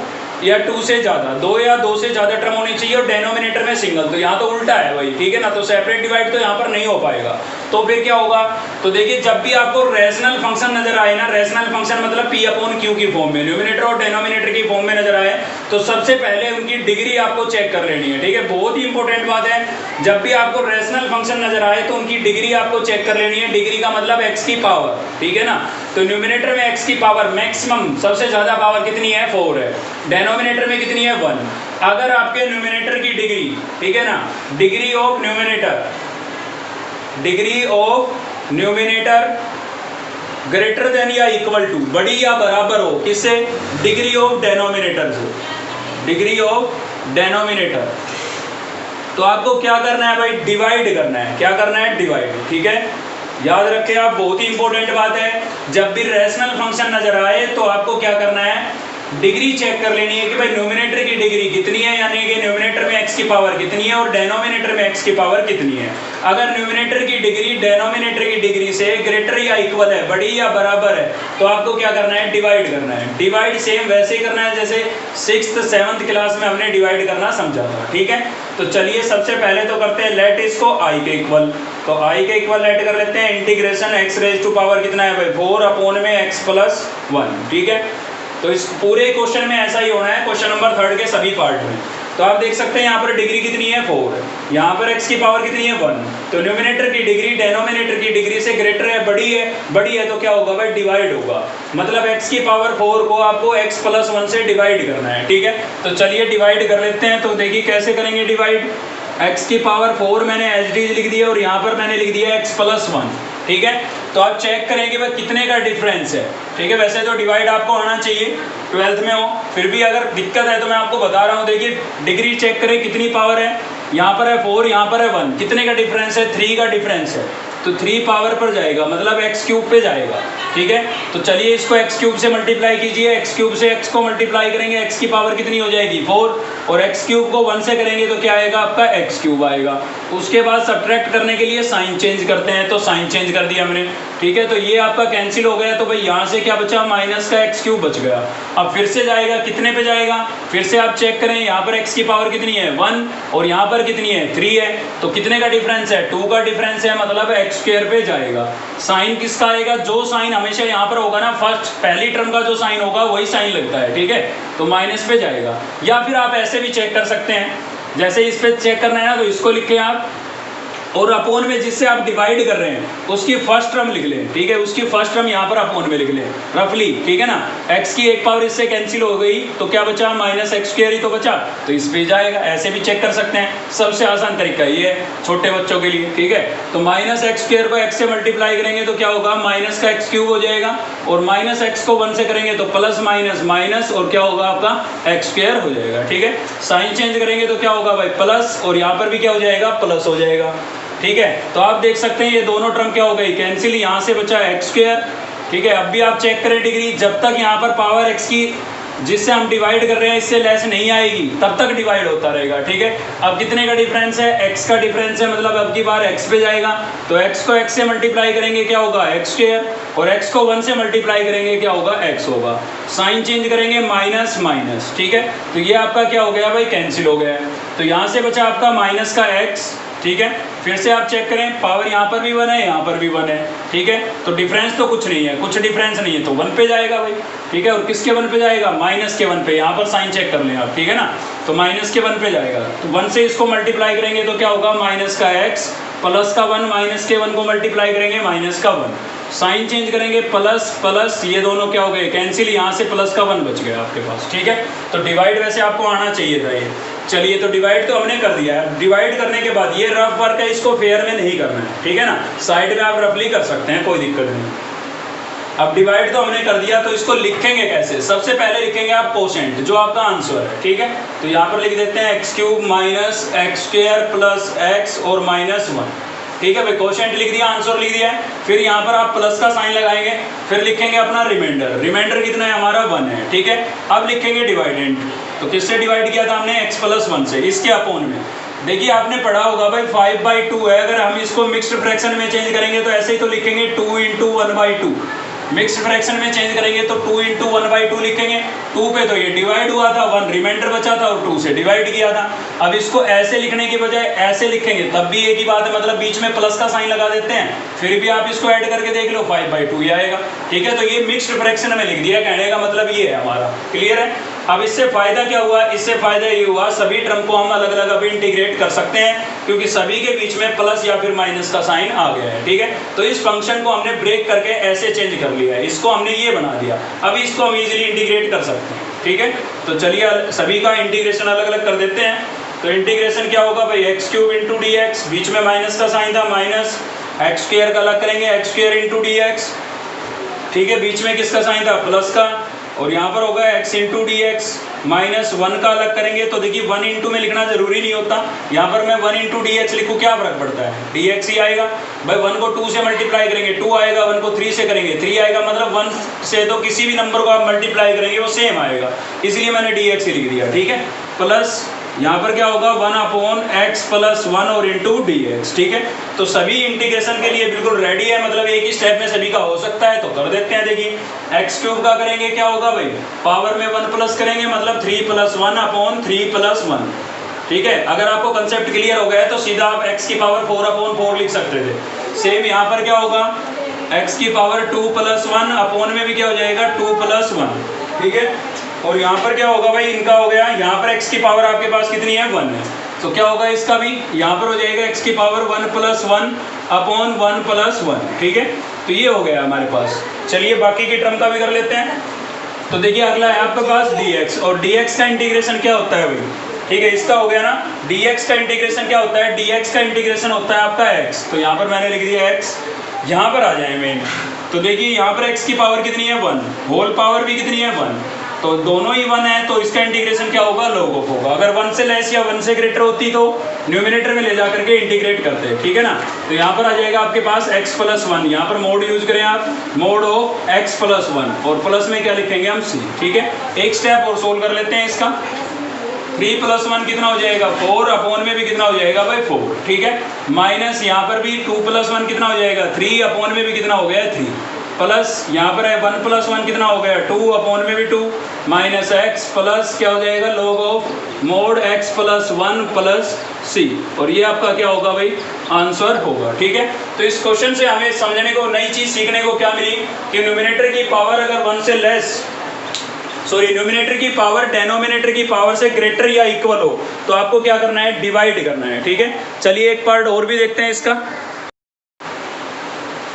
या 2 से ज़्यादा, 2 या 2 से ज़्यादा टर्म होनी चाहिए और डेनोमिनेटर में सिंगल। तो यहाँ तो उल्टा है भाई, ठीक है ना। तो सेपरेट डिवाइड तो यहाँ पर नहीं हो पाएगा। तो फिर क्या होगा, तो देखिए जब भी आपको रेशनल फंक्शन नजर आए ना, रेशनल फंक्शन मतलब P अपॉन Q की फॉर्म में, न्यूमिनेटर और डेनोमिनेटर की फॉर्म में नजर आए, तो सबसे पहले उनकी डिग्री आपको चेक कर लेनी है, ठीक है। बहुत ही इंपॉर्टेंट बात है, जब भी आपको रेशनल फंक्शन नजर आए तो उनकी डिग्री आपको चेक कर लेनी है। डिग्री का मतलब x की पावर, ठीक है ना। तो न्यूमिनेटर में x की पावर मैक्सिमम सबसे ज्यादा पावर कितनी है, 4 है। डेनोमिनेटर में कितनी है, 1। अगर आपके न्यूमिनेटर की डिग्री, ठीक है ना, degree of numerator greater than या इक्वल टू, बड़ी या बराबर हो किससे, डिग्री ऑफ डेनोमिनेटर से, डिग्री ऑफ डेनोमिनेटर। तो आपको क्या करना है भाई, डिवाइड करना है। क्या करना है, डिवाइड, ठीक है। याद रखें आप, बहुत ही इंपॉर्टेंट बात है, जब भी रैशनल फंक्शन नजर आए तो आपको क्या करना है, डिग्री चेक कर लेनी है कि भाई न्यूमिनेटर की डिग्री कितनी है, यानी कि न्यूमिनेटर में x की पावर कितनी है और डेनोमिनेटर में x की पावर कितनी है। अगर न्यूमिनेटर की डिग्री डेनोमिनेटर की डिग्री से ग्रेटर या इक्वल है, बड़ी या बराबर है, तो आपको क्या करना है, डिवाइड करना है। डिवाइड सेम वैसे ही करना है जैसे 6th 7th क्लास में हमने डिवाइड करना समझा था, ठीक है। तो चलिए सबसे पहले तो करते हैं लेट इसको i के इक्वल। तो i के इक्वल लेट कर लेते हैं, integration x raise to power कितना है भाई, 4 अपॉन में x प्लस 1, ठीक है। तो इस पूरे क्वेश्चन में ऐसा ही होना है, क्वेश्चन नंबर 3 के सभी पार्ट में। तो आप देख सकते हैं यहाँ पर डिग्री कितनी है, 4, यहाँ पर x की पावर कितनी है, 1। तो न्यूमिनेटर की डिग्री डेनोमिनेटर की डिग्री से ग्रेटर है, बड़ी है तो क्या होगा भाई, डिवाइड होगा। मतलब x की पावर 4 को आपको x प्लस 1 से डिवाइड करना है, ठीक है। तो चलिए डिवाइड कर लेते हैं। तो देखिए कैसे करेंगे डिवाइड, x की पावर 4 मैंने एज इट इज लिख दिया और यहाँ पर मैंने लिख दिया x प्लस 1, ठीक है। तो आप चेक करेंगे भाई कितने का डिफरेंस है, ठीक है। वैसे तो डिवाइड आपको आना चाहिए, 12th में हो, फिर भी अगर दिक्कत है तो मैं आपको बता रहा हूँ। देखिए डिग्री चेक करें कितनी पावर है, यहाँ पर है 4, यहाँ पर है 1, कितने का डिफरेंस है, 3 का डिफरेंस है। तो 3 पावर पर जाएगा, मतलब x क्यूब पे जाएगा, ठीक है। तो चलिए इसको x क्यूब से मल्टीप्लाई कीजिए, x क्यूब से x को मल्टीप्लाई करेंगे, x की पावर कितनी हो जाएगी, 4, और x क्यूब को 1 से करेंगे तो क्या आएगा आपका, x क्यूब आएगा। उसके बाद सब्ट्रैक्ट करने के लिए साइन चेंज करते हैं, तो साइन चेंज कर दिया हमने, ठीक है। तो ये आपका कैंसिल हो गया, तो भाई यहाँ से क्या बचा, माइनस का x क्यूब बच गया। अब फिर से जाएगा, कितने पे जाएगा, फिर से आप चेक करें, यहाँ पर x की पावर कितनी है, 1, और यहाँ पर कितनी है, 3 है। तो कितने का डिफरेंस है, 2 का डिफरेंस है, मतलब x स्क्वायर पे जाएगा। साइन किसका आएगा, जो साइन हमेशा यहाँ पर होगा ना, फर्स्ट पहली टर्म का जो साइन होगा वही साइन लगता है, ठीक है। तो माइनस पे जाएगा। या फिर आप ऐसे भी चेक कर सकते हैं, जैसे इस पे चेक करना है ना, तो इसको लिख के आप, और अपोन में जिससे आप डिवाइड कर रहे हैं उसकी फर्स्ट टर्म लिख लें, ठीक है। उसकी फर्स्ट टर्म यहाँ पर अपोन में लिख लें रफली, ठीक है ना। x की एक पावर इससे कैंसिल हो गई तो क्या बचा, माइनस x स्क्वायर ही तो बचा, तो इस पे जाएगा। ऐसे भी चेक कर सकते हैं, सबसे आसान तरीका ये है छोटे बच्चों के लिए, ठीक है। तो माइनस x स्क्वायर को x से मल्टीप्लाई करेंगे तो क्या होगा, माइनस का x क्यूब हो जाएगा, और माइनस x को 1 से करेंगे तो प्लस माइनस माइनस, और क्या होगा आपका x स्क्वायर हो जाएगा, ठीक है। साइन चेंज करेंगे तो क्या होगा भाई, प्लस, और यहाँ पर भी क्या हो जाएगा, प्लस हो जाएगा, ठीक है। तो आप देख सकते हैं ये दोनों टर्म क्या हो गई, कैंसिल, यहाँ से बचा x स्क्वायर, ठीक है। अब भी आप चेक करें डिग्री, जब तक यहाँ पर पावर x की जिससे हम डिवाइड कर रहे हैं इससे लेस नहीं आएगी तब तक डिवाइड होता रहेगा, ठीक है। अब कितने का डिफरेंस है, x का डिफरेंस है, मतलब अब की बार x पे जाएगा, तो x को x से मल्टीप्लाई करेंगे क्या होगा, x स्क्वायर, और x को 1 से मल्टीप्लाई करेंगे क्या होगा, x होगा। साइन चेंज करेंगे, माइनस माइनस, ठीक है। तो ये आपका क्या हो गया भाई, कैंसिल हो गया। तो यहाँ से बचा आपका माइनस का x, ठीक है। फिर से आप चेक करें, पावर यहाँ पर भी 1 है, यहाँ पर भी 1 है, ठीक है। तो डिफरेंस तो कुछ नहीं है, कुछ डिफरेंस नहीं है, तो 1 पे जाएगा भाई, ठीक है। और किसके 1 पे जाएगा, माइनस के 1 पे, यहाँ पर साइन चेक कर लें आप, ठीक है ना। तो माइनस के 1 पे जाएगा, तो 1 से इसको मल्टीप्लाई करेंगे तो क्या होगा, माइनस का x, प्लस का 1, माइनस के 1 को मल्टीप्लाई करेंगे, माइनस का 1, साइन चेंज करेंगे, प्लस प्लस, ये दोनों क्या हो गए, कैंसिल, यहाँ से प्लस का 1 बच गया आपके पास, ठीक है। तो डिवाइड वैसे आपको आना चाहिए था ये। चलिए तो डिवाइड तो हमने कर दिया है। डिवाइड करने के बाद ये रफ वर्क है, इसको फेयर में नहीं करना है, ठीक है ना। साइड में आप रफली कर सकते हैं, कोई दिक्कत नहीं। अब डिवाइड तो हमने कर दिया, तो इसको लिखेंगे कैसे? सबसे पहले लिखेंगे आप कोशेंट, जो आपका आंसर है, ठीक है। तो यहाँ पर लिख देते हैं x cube minus x square plus x और माइनस 1, ठीक है भाई। कोशेंट लिख दिया, आंसर लिख दिया है। फिर यहाँ पर आप प्लस का साइन लगाएंगे, फिर लिखेंगे अपना रिमाइंडर। रिमाइंडर कितना है हमारा? 1 है, ठीक है। अब लिखेंगे डिवाइडेंट, तो किससे डिवाइड किया था हमने? x प्लस 1 से, इसके अपोन में। देखिए आपने पढ़ा होगा भाई 5/2 है, अगर हम इसको मिक्स्ड फ्रैक्शन में चेंज करेंगे तो ऐसे ही तो लिखेंगे 2 × 1/2। मिक्स्ड फ्रैक्शन में चेंज करेंगे तो 2 × 1/2 लिखेंगे। 2 पे तो ये डिवाइड हुआ था, 1 रिमाइंडर बचा था और 2 से डिवाइड किया था। अब इसको ऐसे लिखने की बजाय ऐसे लिखेंगे, तब भी एक ही बात है, मतलब बीच में प्लस का साइन लगा देते हैं, फिर भी आप इसको ऐड करके देख लो 5/2 ही आएगा, ठीक है। तो ये मिक्स्ड फ्रैक्शन में लिख दिया, कहने का मतलब ये है हमारा, क्लियर है। अब इससे फायदा क्या हुआ? इससे फायदा ये हुआ सभी टर्म को हम अलग अलग अभी इंटीग्रेट कर सकते हैं, क्योंकि सभी के बीच में प्लस या फिर माइनस का साइन आ गया है, ठीक है। तो इस फंक्शन को हमने ब्रेक करके ऐसे चेंज कर लिया है, इसको हमने ये बना दिया। अब इसको हम इजीली इंटीग्रेट कर सकते हैं, ठीक है। तो चलिए सभी का इंटीग्रेशन अलग अलग कर देते हैं। तो इंटीग्रेशन क्या होगा भाई? X cube into d x, बीच में माइनस का साइन था, माइनस एक्स स्क्वायर का अलग करेंगे, x square into d x, ठीक है। बीच में किसका साइन था? प्लस का। और यहाँ पर होगा x into d x, minus 1 का अलग करेंगे। तो देखिए 1 इंटू में लिखना जरूरी नहीं होता, यहाँ पर मैं 1 इंटू डी एक्स लिखूँ, क्या फर्क पड़ता है? डी एक्स ही आएगा भाई। 1 को 2 से मल्टीप्लाई करेंगे 2 आएगा, 1 को 3 से करेंगे 3 आएगा, मतलब 1 से तो किसी भी नंबर को आप मल्टीप्लाई करेंगे वो सेम आएगा, इसलिए मैंने डी एक्स ही लिख दिया, ठीक है। प्लस यहाँ पर क्या होगा? 1/x प्लस 1 और इंटू डी एक्स, ठीक है। तो सभी इंटीग्रेशन के लिए बिल्कुल रेडी है, मतलब एक ही स्टेप में सभी का हो सकता है, तो कर देते हैं। देखिए एक्स क्यूब का करेंगे, क्या होगा भाई? पावर में 1 प्लस करेंगे, मतलब 3 + 1/3 + 1, ठीक है। अगर आपको कंसेप्ट क्लियर हो गया तो सीधा आप x की पावर 4/4 लिख सकते थे। सेम यहाँ पर क्या होगा? x की पावर 2 + 1 अपोन में भी क्या हो जाएगा? 2 + 1, ठीक है। और यहाँ पर क्या होगा भाई? इनका हो गया, यहाँ पर x की पावर आपके पास कितनी है? 1 है, तो क्या होगा इसका भी? यहाँ पर हो जाएगा x की पावर 1 + 1/1 + 1, ठीक है। तो ये हो गया हमारे पास। चलिए बाकी की टर्म का भी कर लेते हैं। तो देखिए अगला है आपके पास dx, और dx का इंटीग्रेशन क्या होता है भाई? ठीक है, इसका हो गया ना। dx का इंटीग्रेशन क्या होता है? dx का इंटीग्रेशन होता है आपका x, तो यहाँ पर मैंने लिख दिया x। यहाँ पर आ जाए मेन, तो देखिए यहाँ पर x की पावर कितनी है? 1, होल पावर भी कितनी है? 1, तो दोनों ही 1 है, तो इसका इंटीग्रेशन क्या होगा? log ऑफ होगा। अगर 1 से लेस या 1 से ग्रेटर होती तो न्यूमिनेटर में ले जा करके इंटीग्रेट करते हैं, ठीक है ना। तो यहाँ पर आ जाएगा आपके पास x + 1, यहाँ पर मोड यूज करें आप, मोड ऑफ x + 1, और प्लस में क्या लिखेंगे हम? c, ठीक है। एक स्टेप और सोल्व कर लेते हैं इसका। 3 + 1 कितना हो जाएगा? 4, अपोन में भी कितना हो जाएगा भाई? 4, ठीक है। माइनस यहाँ पर भी 2 + 1 कितना हो जाएगा? 3, अपोन में भी कितना हो गया? 3, प्लस यहाँ पर है 1 + 1 कितना हो गया? 2, अपोन में भी 2, माइनस x प्लस क्या हो जाएगा? log of mod x + 1 + c, और ये आपका क्या होगा भाई? आंसर होगा, ठीक है। तो इस क्वेश्चन से हमें समझने को, नई चीज सीखने को क्या मिली कि न्यूमिनेटर की पावर अगर 1 से लेस, न्यूमिनेटर की पावर डेनोमिनेटर की पावर से ग्रेटर या इक्वल हो तो आपको क्या करना है? डिवाइड करना है, ठीक है। चलिए एक पार्ट और भी देखते हैं इसका।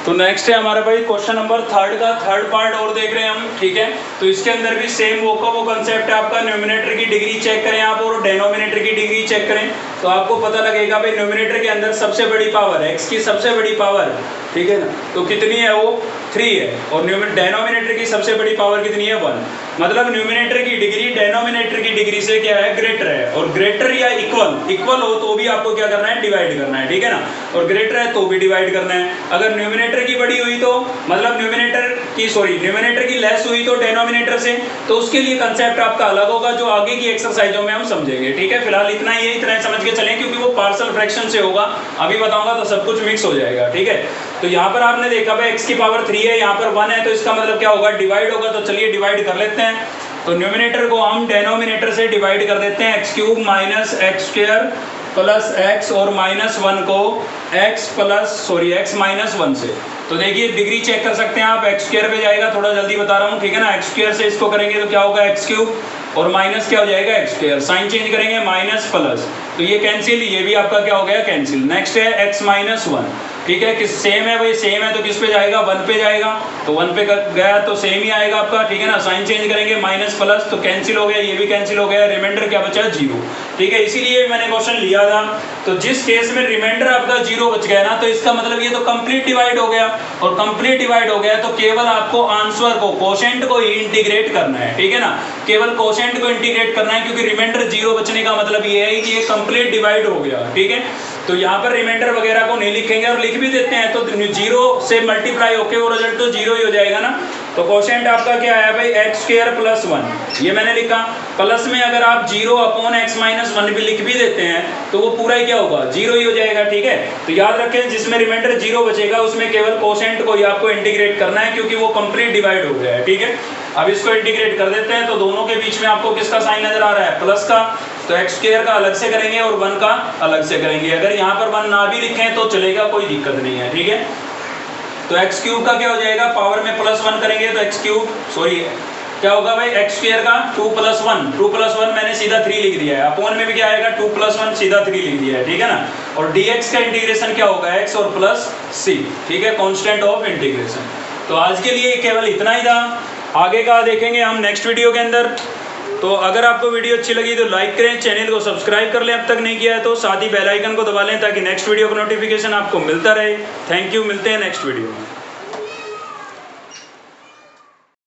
तो नेक्स्ट है हमारा भाई क्वेश्चन नंबर 3 का थर्ड पार्ट और देख रहे हैं हम, ठीक है। तो इसके अंदर भी सेम वो कंसेप्ट है आपका, न्यूमिनेटर की डिग्री चेक करें आप और डेनोमिनेटर की डिग्री चेक करें, तो आपको पता लगेगा भाई न्यूमिनेटर के अंदर सबसे बड़ी पावर है x की सबसे बड़ी पावर, ठीक है ना, तो कितनी है वो? 3 है। और डेनोमिनेटर की सबसे बड़ी पावर कितनी है? 1। मतलब न्यूमिनेटर की डिग्री डेनोमिनेटर की डिग्री से क्या है? ग्रेटर है। और ग्रेटर या इक्वल हो तो भी आपको क्या करना है? डिवाइड करना है, ठीक है ना। और ग्रेटर है तो भी डिवाइड करना है। अगर न्यूमिनेटर की बड़ी हुई तो मतलब न्यूमिनेटर की लेस हुई तो डेनोमिनेटर से, तो उसके लिए कंसेप्ट आपका अलग होगा जो आगे की एक्सरसाइजों में हम समझेंगे, ठीक है। फिलहाल इतना ही समझ के चलें, क्योंकि वो पार्शियल फ्रैक्शन से होगा, अभी बताऊंगा तो सब कुछ मिक्स हो जाएगा, ठीक है। तो यहाँ पर आपने देखा भाई x की पावर 3 है, यहाँ पर 1 है, तो इसका मतलब क्या होगा? डिवाइड होगा। तो चलिए डिवाइड कर लेते हैं। तो न्यूमिनेटर को हम डेनोमिनेटर से डिवाइड कर देते हैं, x³ minus x² plus x, और -1 को x माइनस 1 से। तो देखिए डिग्री चेक कर सकते हैं आप, x² पे जाएगा, थोड़ा जल्दी बता रहा हूँ, ठीक है ना। x² से इसको करेंगे तो क्या होगा? x³ और माइनस क्या हो जाएगा? x², साइन चेंज करेंगे माइनस प्लस, तो ये कैंसिल, ये भी आपका क्या हो गया? कैंसिल। नेक्स्ट है x - 1, ठीक है, कि सेम है भाई, सेम है तो किस पे जाएगा, 1 पे जाएगा, तो 1 पे गया तो सेम ही आएगा आपका, ठीक है ना। साइन चेंज करेंगे, माइनस प्लस तो कैंसिल हो गया, ये भी कैंसिल हो गया, रिमाइंडर क्या बचा, 0, ठीक है। इसीलिए मैंने क्वेश्चन लिया था। तो जिस केस में रिमाइंडर आपका 0 बच गया ना, तो इसका मतलब ये तो कंप्लीट डिवाइड हो गया, और कंप्लीट डिवाइड हो गया तो केवल आपको आंसर को, कोशेंट को ही इंटीग्रेट करना है, ठीक है ना, केवल कोशेंट को इंटीग्रेट करना है, क्योंकि रिमाइंडर 0 बचने का मतलब ये है कि ये कंप्लीट डिवाइड हो गया, ठीक है। तो यहाँ पर रिमाइंडर वगैरह को नहीं लिखेंगे, और लिख भी देते हैं तो 0 से मल्टीप्लाई होके वो रिजल्ट तो 0 ही हो जाएगा ना। तो कोशेंट आपका क्या आया भाई, x² + 1, ये मैंने लिखा। प्लस में अगर आप 0/x-1 भी लिख भी देते हैं तो वो पूरा ही क्या होगा, 0 ही हो जाएगा, ठीक है। तो याद रखें, जिसमें रिमाइंडर 0 बचेगा उसमें केवल कोशेंट को ही आपको इंटीग्रेट करना है, क्योंकि वो कंप्लीट डिवाइड हो गया है, ठीक है। अब इसको इंटीग्रेट कर देते हैं, तो दोनों के बीच में आपको किसका साइन नजर आ रहा है, प्लस का, तो x² का अलग से करेंगे और 1 का अलग से करेंगे। अगर यहाँ पर 1 ना भी लिखें तो चलेगा, कोई दिक्कत नहीं है, ठीक है। तो x³ का क्या हो जाएगा, पावर में +1 करेंगे तो x³ सॉरी क्या होगा भाई, x² का 2 + 1, 2 + 1 मैंने सीधा 3 लिख दिया है, अपॉन में भी क्या आएगा, 2 + 1 सीधा 3 लिख दिया है, ठीक है ना। और dx का इंटीग्रेशन क्या होगा, x और प्लस c, ठीक है, कांस्टेंट ऑफ इंटीग्रेशन। तो आज के लिए केवल इतना ही था, आगे का देखेंगे हम नेक्स्ट वीडियो के अंदर। तो अगर आपको वीडियो अच्छी लगी तो लाइक करें, चैनल को सब्सक्राइब कर लें अब तक नहीं किया है तो, साथ ही बेल आइकन को दबा लें ताकि नेक्स्ट वीडियो का नोटिफिकेशन आपको मिलता रहे। थैंक यू, मिलते हैं नेक्स्ट वीडियो में।